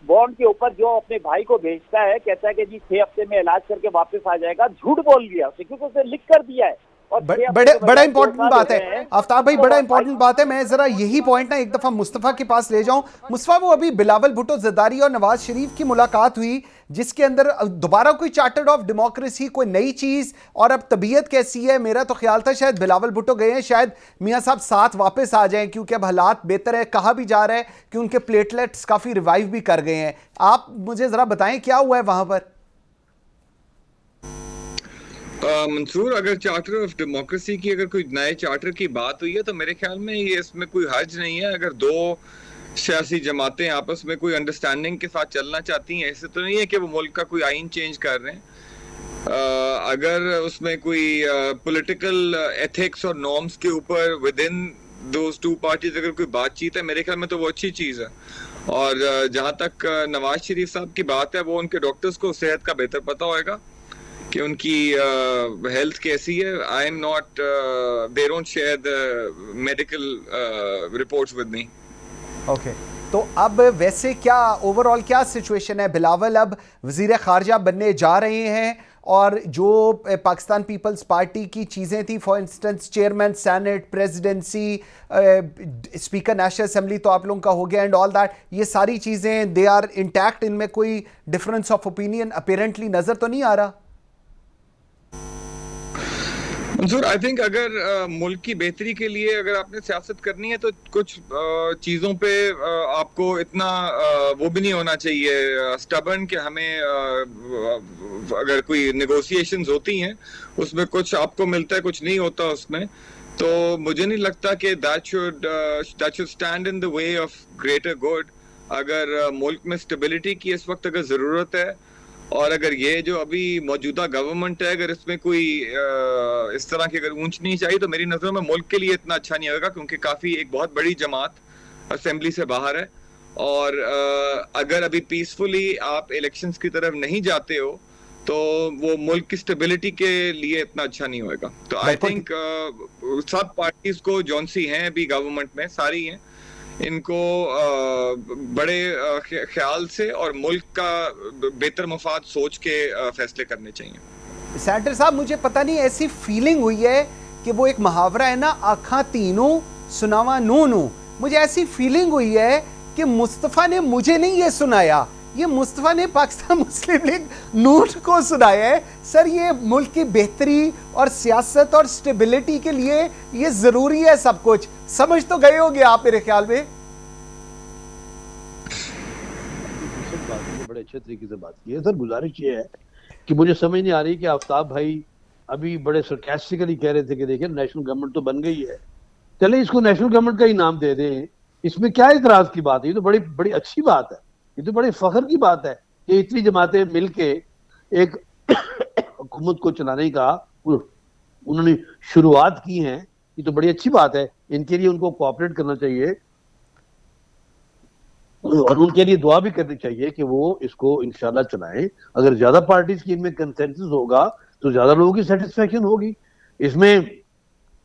[SPEAKER 2] बॉन्ड के ऊपर जो अपने भाई को भेजता है, कहता है कि जी 6 हफ्ते में इलाज करके वापस आ जाएगा, झूठ बोल दिया उसे, क्योंकि उसे लिख कर दिया है।
[SPEAKER 1] बड़ा इंपॉर्टेंट बात है आफ्ताब भाई, बड़ा इंपॉर्टेंट बात है। मैं जरा यही पॉइंट ना एक दफा मुस्तफा के पास ले जाऊं। मुस्तफा, वो अभी बिलावल भुट्टो जरदारी और नवाज शरीफ की मुलाकात हुई जिसके अंदर दोबारा कोई चार्टर ऑफ डेमोक्रेसी, कोई नई चीज, और अब तबीयत कैसी है? मेरा तो ख्याल था शायद बिलावल भुट्टो गए हैं, शायद मियां साहब साथ वापस आ जाएं, क्योंकि अब हालात बेहतर है। कहा भी जा रहा है कि उनके प्लेटलेट्स काफी रिवाइव भी कर गए हैं। आप मुझे जरा बताएं क्या हुआ है वहां पर?
[SPEAKER 3] मंसूर, अगर चार्टर ऑफ डेमोक्रेसी की अगर कोई नए चार्टर की बात हुई है तो मेरे ख्याल में ये इसमें कोई हर्ज नहीं है। अगर 2 सियासी जमातें आपस में कोई अंडरस्टैंडिंग के साथ चलना चाहती हैं, ऐसे तो नहीं है कि वो मुल्क का कोई आइन चेंज कर रहे हैं। अगर उसमें कोई पॉलिटिकल एथिक्स और नॉर्म्स के ऊपर विद इन दोज 2 पार्टीज अगर कोई बातचीत है, मेरे ख्याल में तो वो अच्छी चीज़ है। और जहाँ तक नवाज शरीफ साहब की बात है, वो उनके डॉक्टर्स को सेहत का बेहतर पता होगा कि उनकी हेल्थ कैसी है। I am not, they don't share the medical reports with me.
[SPEAKER 1] Okay, तो अब वैसे क्या ओवरऑल क्या सिचुएशन है? बिलावल अब वजीर खारजा बनने जा रहे हैं, और जो पाकिस्तान पीपल्स पार्टी की चीज़ें थी, for instance chairman senate, presidency, speaker national assembly तो आप लोगों का हो गया एंड ऑल दैट, ये सारी चीज़ें दे आर इंटैक्ट, इनमें कोई डिफरेंस ऑफ ओपिनियन अपेरेंटली नज़र तो नहीं आ रहा?
[SPEAKER 3] मंसूर, आई थिंक अगर मुल्क की बेहतरी के लिए अगर आपने सियासत करनी है तो कुछ चीज़ों पे आपको इतना वो भी नहीं होना चाहिए स्टबर्न कि हमें अगर कोई नेगोशिएशंस होती हैं उसमें कुछ आपको मिलता है, कुछ नहीं होता उसमें, तो मुझे नहीं लगता कि that should stand in the way of greater good. अगर मुल्क में स्टेबिलिटी की इस वक्त अगर ज़रूरत है, और अगर ये जो अभी मौजूदा गवर्नमेंट है अगर इसमें कोई इस तरह की अगर ऊंच नीच आई, तो मेरी नज़रों में मुल्क के लिए इतना अच्छा नहीं होगा, क्योंकि काफ़ी एक बहुत बड़ी जमात असेंबली से बाहर है। और अगर अभी पीसफुली आप इलेक्शंस की तरफ नहीं जाते हो तो वो मुल्क की स्टेबिलिटी के लिए इतना अच्छा नहीं होगा। तो आई थिंक सब पार्टीज को जौन सी हैं अभी गवर्नमेंट में सारी हैं, इनको बड़े ख्याल से और मुल्क का बेहतर मफाद सोच के फैसले करने चाहिए।
[SPEAKER 1] सेनेटर साहब, मुझे पता नहीं ऐसी फीलिंग हुई है कि वो एक मुहावरा है ना, आँखां तीनों सुनावा नू नू, मुझे ऐसी फीलिंग हुई है कि मुस्तफ़ा ने मुझे नहीं ये सुनाया, ये मुस्तफ़ा ने पाकिस्तान मुस्लिम लीग नून को सुनाया है। सर, ये मुल्क की बेहतरी और सियासत और स्टेबिलिटी के लिए ये जरूरी है सब कुछ। समझ तो गए होंगे आप मेरे ख्याल में।
[SPEAKER 4] बड़े अच्छे तरीके से बात की है सर। गुजारिश ये है कि मुझे समझ नहीं आ रही कि आफ्ताब भाई अभी बड़े सरकास्टिकली कह रहे थे कि देखिए नेशनल गवर्नमेंट तो बन गई है, चले इसको नेशनल गवर्नमेंट का ही नाम दे दें, इसमें क्या इतराज की बात है? ये तो बड़ी बड़ी अच्छी बात है, ये तो बड़े फख्र की बात है कि इतनी जमातें मिलके एक हुकूमत को चलाने का उन्होंने शुरुआत की है। ये तो बड़ी अच्छी बात है, इनके लिए उनको कोऑपरेट करना चाहिए और उनके लिए दुआ भी करनी चाहिए कि वो इसको इंशाल्लाह चलाएं। अगर ज्यादा पार्टीज की इनमें कंसेंसस होगा तो ज्यादा लोगों की सेटिस्फेक्शन होगी। इसमें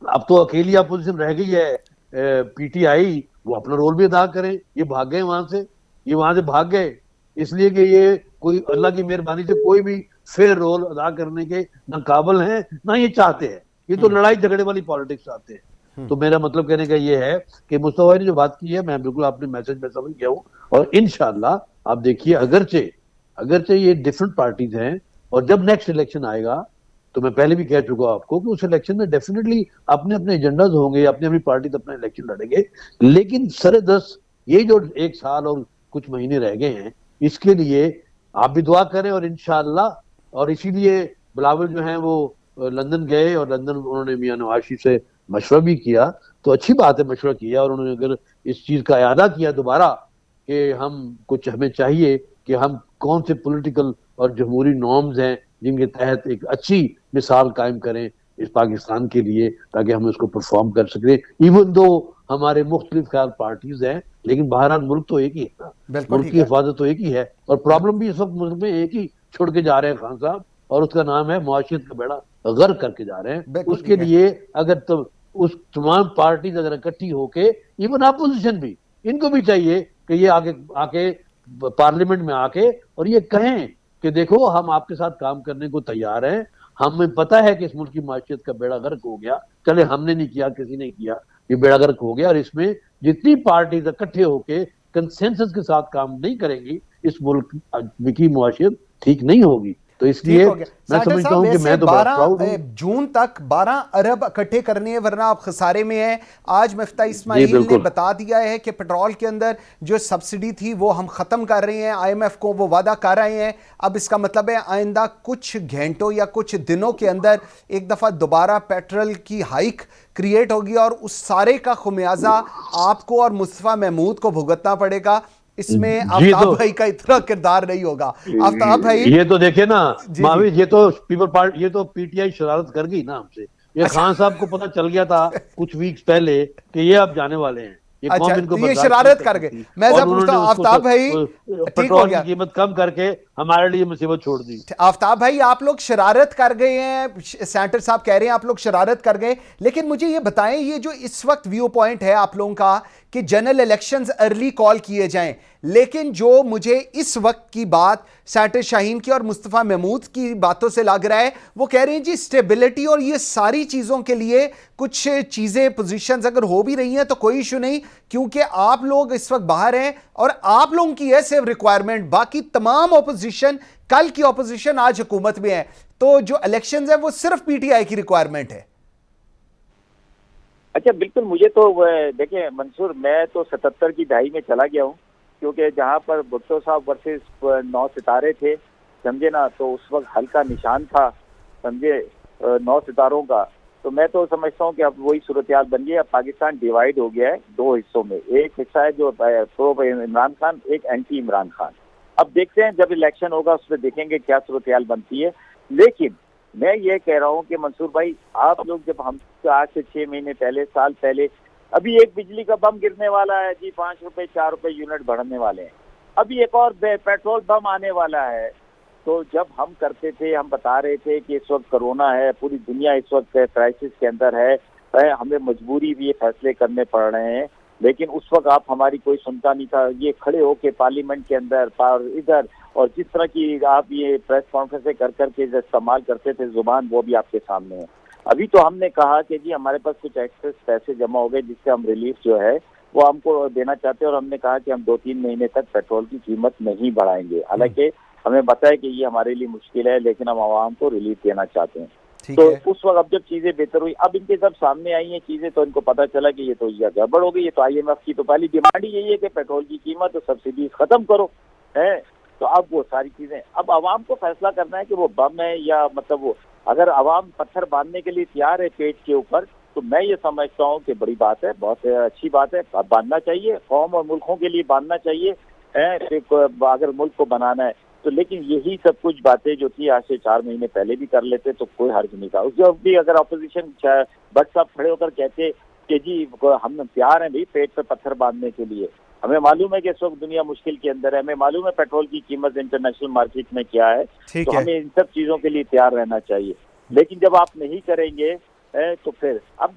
[SPEAKER 4] अब तो अकेली अपोजिशन रह गई है पीटीआई, वो अपना रोल भी अदा करें। ये भाग गए वहां से, ये वहां से भाग गए इसलिए कि ये कोई अल्लाह की मेहरबानी से कोई भी फेयर रोल अदा करने के ना काबिल हैं ना ये चाहते हैं। ये तो लड़ाई झगड़े वाली पॉलिटिक्स चाहते हैं। तो मेरा मतलब कहने का ये है कि मुस्तफा ने जो बात की है मैं बिल्कुल अपने मैसेज में समझ गया हूँ और इंशाल्लाह आप देखिए, अगरचे ये डिफरेंट पार्टीज हैं और जब नेक्स्ट इलेक्शन आएगा तो मैं पहले भी कह चुका हूं आपको कि उस इलेक्शन में डेफिनेटली अपने अपने एजेंडाज होंगे, अपनी अपनी पार्टी अपना इलेक्शन लड़ेंगे, लेकिन सरे दस ये जो 1 साल और कुछ महीने रह गए हैं इसके लिए आप भी दुआ करें और इंशाअल्लाह। और इसीलिए बिलावल जो है वो लंदन गए और लंदन उन्होंने मियां नवाज शरीफ से मशवरा भी किया, तो अच्छी बात है मशवरा किया और उन्होंने अगर इस चीज का इरादा किया दोबारा कि हमें चाहिए कि हम कौन से पॉलिटिकल और जमहूरी नॉर्म्स हैं जिनके तहत एक अच्छी मिसाल कायम करें इस पाकिस्तान के लिए ताकि हम इसको परफॉर्म कर सकें। इवन दो हमारे मुख्तलिफ ख्याल पार्टीज हैं लेकिन बहरहाल मुल्क तो एक ही है ना, मुल्क की हिफाजत तो एक ही है और प्रॉब्लम भी इस वक्त मुल्क में एक ही छोड़ के जा रहे हैं खान साहब, और उसका नाम है मुआशियत का बेड़ा गर्क करके जा रहे हैं। उसके लिए अगर तो उस तमाम पार्टीज अगर इकट्ठी होके, इवन अपोजिशन भी, इनको भी चाहिए कि ये आके पार्लियामेंट में आके और ये कहें कि देखो हम आपके साथ काम करने को तैयार हैं, हमें पता है कि इस मुल्क की माशियत का बेड़ा गर्क हो गया, चले हमने नहीं किया किसी ने किया, ये बेड़ा गर्क हो गया और इसमें जितनी पार्टीज इकट्ठे होके कंसेंसस के साथ काम नहीं करेंगी इस मुल्क की मुआशियत ठीक नहीं होगी। तो इसलिए मैं समझता हूं कि मैं तो
[SPEAKER 1] 12 जून तक 12 अरब इकट्ठे करने हैं वरना आप खसारे में हैं। आज मुफ्ती इस्माइल ने बता दिया है कि पेट्रोल के अंदर जो सब्सिडी थी वो हम खत्म कर रहे हैं, IMF को वो वादा कर रहे हैं। अब इसका मतलब है आइंदा कुछ घंटों या कुछ दिनों के अंदर एक दफा दोबारा पेट्रोल की हाइक क्रिएट होगी और उस सारे का खुमियाजा आपको और मुस्तफा महमूद को भुगतना पड़ेगा। इसमें आफ्ताब भाई का इतना किरदार नहीं होगा। आफ्ताब भाई
[SPEAKER 4] ये तो देखिए ना माविज, ये तो पीपल पार्टी, ये तो पीटीआई शरारत कर गई ना हमसे। ये खान साहब को पता चल गया था कुछ वीक्स पहले कि ये अब जाने वाले हैं,
[SPEAKER 1] अच्छा, ये शरारत कर गए। मैं जब पूछता हूं आफ्ताब भाई, ठीक हो गया,
[SPEAKER 4] कीमत कम करके हमारे लिए मुसीबत छोड़ दी।
[SPEAKER 1] आफ्ताब भाई आप लोग शरारत कर गए हैं, सेनेटर साहब कह रहे हैं आप लोग शरारत कर गए, लेकिन मुझे ये बताएं ये जो इस वक्त व्यू पॉइंट है आप लोगों का कि जनरल इलेक्शंस अर्ली कॉल किए जाएं, लेकिन जो मुझे इस वक्त की बात सेनेटर शाहीन की और मुस्तफा महमूद की बातों से लग रहा है वो कह रहे हैं जी स्टेबिलिटी और ये सारी चीजों के लिए कुछ चीजें पोजीशंस अगर हो भी रही हैं तो कोई इशू नहीं, क्योंकि आप लोग इस वक्त बाहर हैं और आप लोगों की है सिर्फ रिक्वायरमेंट, बाकी तमाम ऑपोजिशन, कल की ऑपोजिशन आज हुकूमत में है, तो जो इलेक्शंस है वो सिर्फ पीटीआई की रिक्वायरमेंट है।
[SPEAKER 2] अच्छा, बिल्कुल। मुझे तो देखिए मंसूर, मैं तो 77 की दहाई में चला गया हूँ, क्योंकि जहाँ पर भुट्टो साहब वर्सेस 9 सितारे थे, समझे ना, तो उस वक्त हल्का निशान था, समझे, 9 सितारों का। तो मैं तो समझता हूँ कि अब वही सूरत हाल बन गई। अब पाकिस्तान डिवाइड हो गया है 2 हिस्सों में, एक हिस्सा है जो प्रो इमरान खान, एक एंटी इमरान खान। अब देखते हैं जब इलेक्शन होगा उसमें देखेंगे क्या सूरत हाल बनती है। लेकिन मैं ये कह रहा हूँ कि मंसूर भाई, आप लोग जब हम आज से 6 महीने पहले, साल पहले, अभी एक बिजली का बम गिरने वाला है जी, 5 रुपए 4 रुपए यूनिट बढ़ने वाले हैं, अभी एक और पेट्रोल बम आने वाला है। तो जब हम करते थे, हम बता रहे थे कि इस वक्त कोरोना है, पूरी दुनिया इस वक्त क्राइसिस के अंदर है, हमें मजबूरी भी ये फैसले करने पड़ रहे हैं, लेकिन उस वक्त आप हमारी कोई सुनता नहीं था। ये खड़े होके पार्लियामेंट के अंदर और इधर, और जिस तरह की आप ये प्रेस कॉन्फ्रेंसें कर करके इस्तेमाल करते थे जुबान, वो भी आपके सामने है। अभी तो हमने कहा कि जी हमारे पास कुछ एक्सेस पैसे जमा हो गए जिससे हम रिलीफ जो है वो हमको देना चाहते हैं, और हमने कहा कि हम 2-3 महीने तक पेट्रोल की कीमत नहीं बढ़ाएंगे। हालांकि हमें पता है कि ये हमारे लिए मुश्किल है, लेकिन हम आवाम को रिलीफ देना चाहते हैं। तो उस वक्त अब जब चीजें बेहतर हुई, अब इनके जब सामने आई हैं चीजें, तो इनको पता चला कि ये तो ये गड़बड़ हो गई। ये तो IMF की तो पहली डिमांड ही यही है कि पेट्रोल की कीमत और सब्सिडी खत्म करो, है। तो अब वो सारी चीजें, अब आवाम को फैसला करना है कि वो बम है या मतलब वो, अगर आवाम पत्थर बांधने के लिए तैयार है पेट के ऊपर, तो मैं ये समझता हूँ कि बड़ी बात है, बहुत अच्छी बात है, बांधना चाहिए, कौम और मुल्कों के लिए बांधना चाहिए, है, अगर मुल्क को बनाना है तो। लेकिन यही सब कुछ बातें जो थी आज से 4 महीने पहले भी कर लेते तो कोई हर्ज नहीं था। उसके भी अगर अपोजिशन भट्ट साहब खड़े होकर कहते कि जी हम तैयार हैं भाई पेट पे पत्थर बांधने के लिए, हमें मालूम है कि इस वक्त दुनिया मुश्किल के अंदर है, हमें मालूम है पेट्रोल की कीमत इंटरनेशनल मार्केट में क्या है, तो हमें इन सब चीजों के लिए तैयार रहना चाहिए। लेकिन जब आप नहीं करेंगे तो फिर अब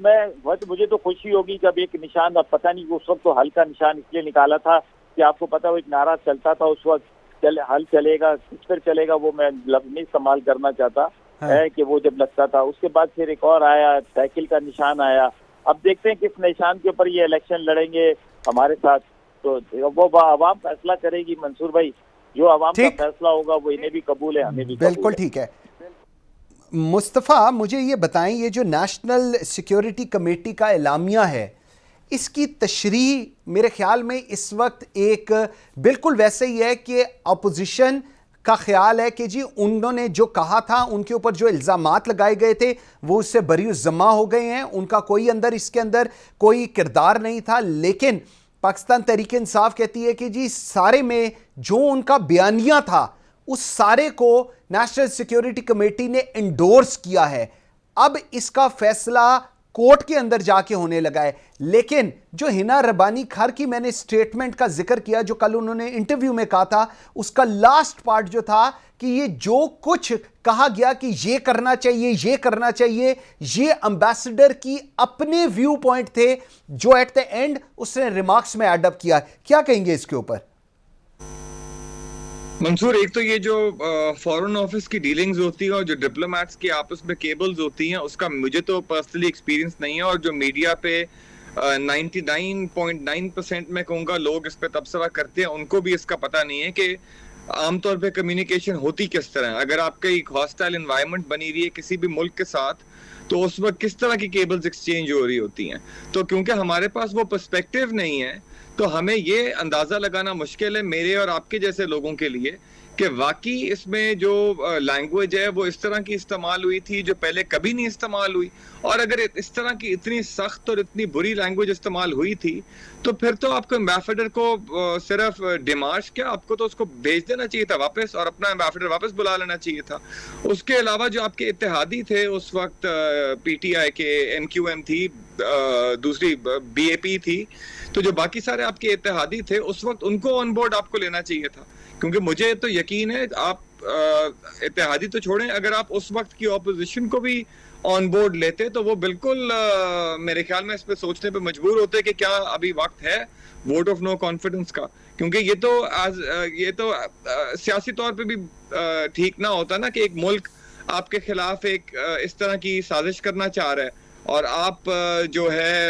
[SPEAKER 2] मुझे तो खुशी होगी कि अब एक निशान, अब पता नहीं उस वक्त तो हल्का निशान इसलिए निकाला था कि आपको पता वो एक नारा चलता था उस वक्त, हल चलेगा किस पर चलेगा, वो मैं लफ्ज नहीं इस्तेमाल करना चाहता है कि वो जब लगता था। उसके बाद फिर एक और आया, साइकिल का निशान आया। अब देखते हैं किस निशान के ऊपर ये इलेक्शन लड़ेंगे हमारे साथ, तो वो आवाम फैसला करेगी मंसूर भाई। जो आवाम का फैसला होगा वो इन्हें भी कबूल है, हमें भी
[SPEAKER 1] बिल्कुल ठीक है। मुस्तफ़ा, मुझे ये बताएं, ये जो नेशनल सिक्योरिटी कमेटी का एलामिया है, इसकी तशरीह मेरे ख्याल में इस वक्त एक बिल्कुल वैसे ही है कि अपोजिशन का ख्याल है कि जी उन्होंने जो कहा था, उनके ऊपर जो इल्ज़ामात लगाए गए थे वो उससे बरी-उज़्ज़मा हो गए हैं, उनका कोई इसके अंदर कोई किरदार नहीं था। लेकिन पाकिस्तान तहरीक इंसाफ कहती है कि जी सारे में जो उनका बयानिया था उस सारे को नेशनल सिक्योरिटी कमेटी ने एंडोर्स किया है। अब इसका फैसला कोर्ट के अंदर जाके होने लगा है। लेकिन जो हिना रब्बानी खर की मैंने स्टेटमेंट का जिक्र किया, जो कल उन्होंने इंटरव्यू में कहा था, उसका लास्ट पार्ट जो था कि ये जो कुछ कहा गया कि ये करना चाहिए, ये करना चाहिए, ये एम्बेसडर की अपने व्यू पॉइंट थे जो एट द एंड उसने रिमार्क्स में एड अप किया। क्या कहेंगे इसके ऊपर?
[SPEAKER 3] मंसूर, एक तो ये जो फॉरेन ऑफिस की डीलिंग्स होती है और जो डिप्लोमेट्स की आपस में केबल्स होती हैं, उसका मुझे तो पर्सनली एक्सपीरियंस नहीं है। और जो मीडिया पे 99.9% मैं कहूँगा लोग इस पे तबसरा करते हैं, उनको भी इसका पता नहीं है कि आमतौर पे कम्युनिकेशन होती किस तरह है। अगर आपका एक हॉस्टाइल एनवायरनमेंट बनी रही है किसी भी मुल्क के साथ, तो उस वक्त किस तरह की केबल्स एक्सचेंज हो रही होती हैं। तो क्योंकि हमारे पास वो पर्सपेक्टिव नहीं है, तो हमें ये अंदाजा लगाना मुश्किल है मेरे और आपके जैसे लोगों के लिए कि वाकई इसमें जो लैंग्वेज है वो इस तरह की इस्तेमाल हुई थी जो पहले कभी नहीं इस्तेमाल हुई। और अगर इस तरह की इतनी सख्त और इतनी बुरी लैंग्वेज इस्तेमाल हुई थी, तो फिर तो आपको एम्बेसडर को सिर्फ डिमार्श क्या, आपको तो उसको भेज देना चाहिए था वापस और अपना एम्बेसडर वापस बुला लेना चाहिए था। उसके अलावा जो आपके इत्तेहादी थे उस वक्त, PTI के, MQM थी, दूसरी BAP थी, तो जो बाकी सारे आपके इत्तेहादी थे उस वक्त उनको ऑन बोर्ड आपको लेना चाहिए था। क्योंकि मुझे तो यकीन है आप इत्तेहादी तो छोड़ें, अगर आप उस वक्त की ऑपोजिशन को भी ऑन बोर्ड लेते तो वो बिल्कुल मेरे ख्याल में इस पे सोचने पे मजबूर होते कि क्या अभी वक्त है वोट ऑफ नो कॉन्फिडेंस का। क्योंकि ये तो सियासी तौर पे भी ठीक ना होता ना कि एक मुल्क आपके खिलाफ एक इस तरह की साजिश करना चाह रहा है और आप जो है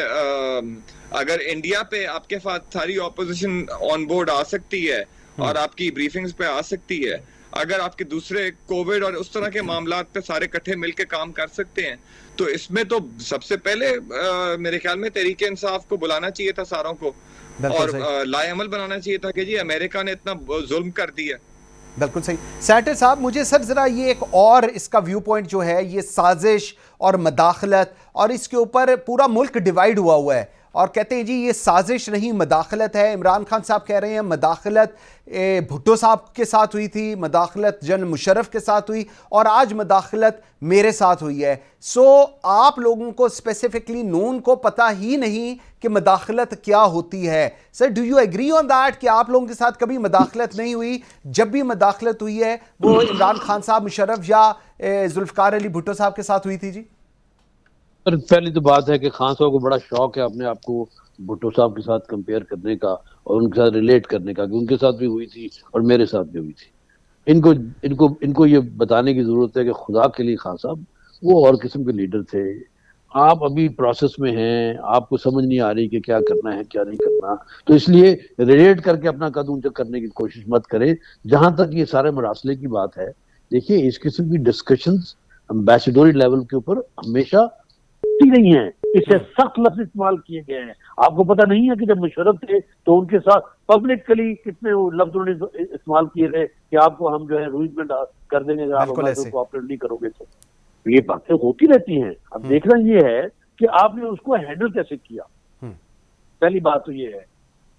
[SPEAKER 3] अगर इंडिया पे आपके पास सारी ऑपोजिशन ऑन बोर्ड आ सकती है और आपकी ब्रीफिंग्स पे आ सकती है, अगर आपके दूसरे कोविड और उस तरह के मामलात पे सारे इकट्ठे मिलकर काम कर सकते हैं, तो इसमें तो सबसे पहले मेरे ख्याल में तहरीक इंसाफ को बुलाना चाहिए था सारों को और लाएअमल बनाना चाहिए था कि जी अमेरिका ने इतना जुल्म कर दिया।
[SPEAKER 1] बिल्कुल सही। सेनेटर साहब, मुझे सर ज़रा ये एक और इसका व्यू पॉइंट जो है, ये साजिश और मदाखलत, और इसके ऊपर पूरा मुल्क डिवाइड हुआ है और कहते हैं जी ये साजिश नहीं मदाखलत है। इमरान खान साहब कह रहे हैं मदाखलत भुट्टो साहब के साथ हुई थी, मदाखलत जनरल मुशर्रफ के साथ हुई और आज मदाखलत मेरे साथ हुई है। सो आप लोगों को स्पेसिफिकली नून को पता ही नहीं कि मदाखलत क्या होती है। Sir, do you agree on that कि आप लोगों के साथ कभी मदाखलत नहीं हुई? जब भी मदाखलत हुई है वो इमरान खान साहब, मुशर्रफ या जुल्फ़िकार अली भुट्टो साहब के साथ हुई थी? जी
[SPEAKER 4] पर पहली तो बात है कि खान साहब को बड़ा शौक है अपने आप को भुट्टो साहब के साथ कंपेयर करने का और उनके साथ रिलेट करने का, कि उनके साथ भी हुई थी और मेरे साथ भी हुई थी। इनको इनको इनको ये बताने की जरूरत है कि खुदा के लिए खान साहब वो और किस्म के लीडर थे। आप अभी प्रोसेस में हैं, आपको समझ नहीं आ रही कि क्या करना है क्या नहीं करना, तो इसलिए रिलेट करके अपना कद ऊंचा करने की कोशिश मत करें। जहां तक ये सारे मरासले की बात है, देखिए इस किस्म की डिस्कशंस एम्बेसडोरी लेवल के ऊपर हमेशा होती रही हैं, इससे सख्त लफ्ज इस्तेमाल किए गए हैं। आपको पता नहीं है कि जब मुशर्रफ थे तो उनके साथ पब्लिकली कितने लफ्ज उन्होंने इस्तेमाल किए थे कि आपको हम जो है रूज में कर देंगे अगर आप हमारे को कोऑपरेट नहीं करोगे तो। ये बातें होती रहती हैं। अब देखना ये है कि आपने उसको हैंडल कैसे किया। पहली बात तो ये है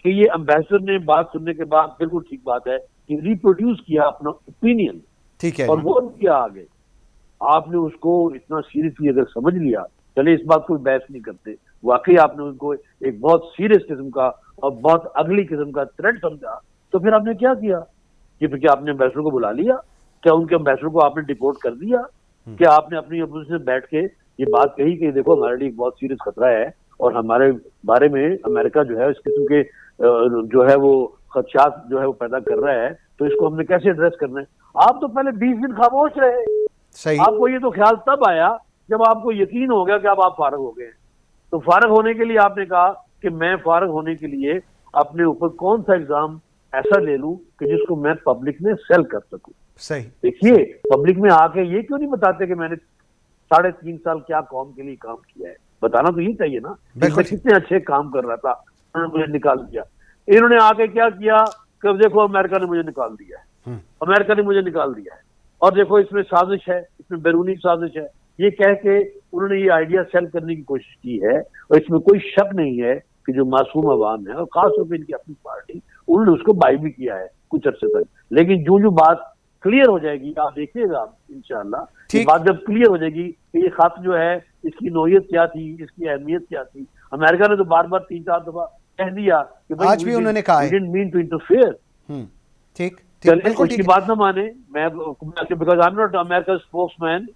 [SPEAKER 4] कि ये एम्बेसडर ने बात सुनने के बाद, बिल्कुल ठीक बात है, कि रिप्रोड्यूस किया अपना ओपिनियन,
[SPEAKER 1] ठीक है,
[SPEAKER 4] और वो किया आगे। आपने उसको इतना सीरियसली अगर समझ लिया, चले इस बात को बहस नहीं करते, वाकई आपने उनको एक बहुत सीरियस किस्म का और बहुत अगली किस्म का थ्रेट समझा, तो फिर आपने क्या किया कि क्या आपने एम्बेसडर को बुला लिया? क्या उनके एम्बेसडर को आपने डिपोर्ट कर दिया? क्या आपने अपनी अपोजिशन में बैठ के ये बात कही कि देखो हमारे लिए एक बहुत सीरियस खतरा है और हमारे बारे में अमेरिका जो है इस किस्म के जो है वो खदशात जो है वो पैदा कर रहा है, तो इसको हमने कैसे एड्रेस करना है? आप तो पहले 20 दिन खामोश रहे।
[SPEAKER 1] सही।
[SPEAKER 4] आपको ये तो ख्याल तब आया जब आपको यकीन हो गया कि अब आप फारग हो गए। तो फारग होने के लिए आपने कहा कि मैं फारग होने के लिए अपने ऊपर कौन सा एग्जाम ऐसा ले लूं कि जिसको मैं पब्लिक में सेल कर सकूं।
[SPEAKER 1] सही।
[SPEAKER 4] देखिए पब्लिक में आके ये क्यों नहीं बताते कि मैंने 3.5 साल क्या कौम के लिए काम किया है? बताना तो ये चाहिए ना। मैं कितने अच्छे काम कर रहा था, उन्होंने मुझे निकाल दिया। इन्होंने आके क्या किया कि देखो अमेरिका ने मुझे निकाल दिया है, अमेरिका ने मुझे निकाल दिया है, और देखो इसमें साजिश है, इसमें बैरूनी साजिश है, ये कह के उन्होंने ये आइडिया सेल करने की कोशिश की है। और इसमें कोई शक नहीं है कि जो मासूम अवाम है और खासतौर पर इनकी अपनी पार्टी, उन्होंने उसको बाई भी किया है कुछ अर्से तक। लेकिन जो बात क्लियर हो जाएगी, आप देखिएगा इंशाल्लाह, ये बात जब क्लियर हो जाएगी कि ये खत जो है इसकी नौयत क्या थी, इसकी अहमियत क्या थी। अमेरिका ने तो बार बार 3-4 दफा कह दिया कि भाई
[SPEAKER 1] आज भी उन्होंने कहा है
[SPEAKER 4] डिडंट मीन टू इंटरफेयर।
[SPEAKER 1] ठीक,
[SPEAKER 4] बिल्कुल उसकी बात ना माने, मैं because I am not America spokesman,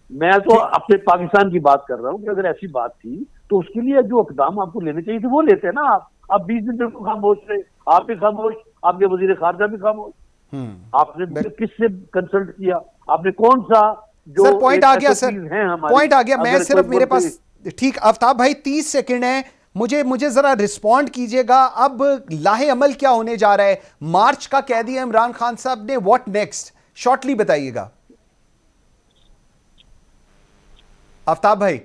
[SPEAKER 4] मैं तो अपने पाकिस्तान की बात कर रहा हूँ कि अगर ऐसी बात थी तो उसके लिए जो इकदाम आपको लेने चाहिए थे वो लेते हैं ना। आप 20 दिन बिल्कुल खामोश रहे, आप भी खामोश, आपके वजीर खारजा भी खामोश। आपने किससे कंसल्ट किया? आपने कौन सा जो
[SPEAKER 1] सर पॉइंट आ गया, सर पॉइंट आ गया। मैं सिर्फ मेरे पास ठीक आफ्ताब भाई 30 सेकंड है, मुझे जरा रिस्पॉन्ड कीजिएगा। अब लाहे अमल क्या होने जा रहा है? मार्च का कह दिया इमरान खान साहब ने, व्हाट नेक्स्ट? शॉर्टली बताइएगा आफ्ताब भाई।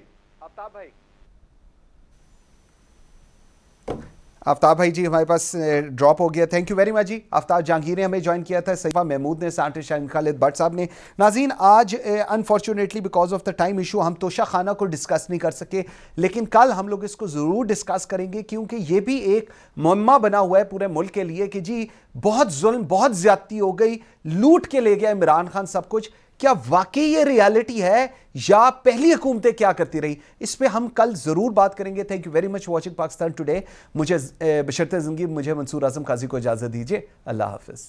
[SPEAKER 1] आफ्ताब भाई जी हमारे पास ड्रॉप हो गया। थैंक यू वेरी मच जी। आफ्ताब जहांगीर ने हमें ज्वाइन किया था, सईफा महमूद ने, सांटे शाहीन खालिद भट्ट साहब ने। नाज़रीन आज unfortunately because of the time issue हम तोशा खाना को डिस्कस नहीं कर सके, लेकिन कल हम लोग इसको ज़रूर डिस्कस करेंगे, क्योंकि ये भी एक मुअम्मा बना हुआ है पूरे मुल्क के लिए कि जी बहुत जुल्म, बहुत ज़्यादती हो गई, लूट के ले गया इमरान खान सब कुछ। क्या वाकई ये रियलिटी है या पहली हुकूमतें क्या करती रही? इस पे हम कल जरूर बात करेंगे। Thank you very much watching Pakistan today. मुझे बशर्ते ज़िंदगी मुझे मंसूर आज़म काजी को इजाज़त दीजिए। अल्लाह हाफिज़।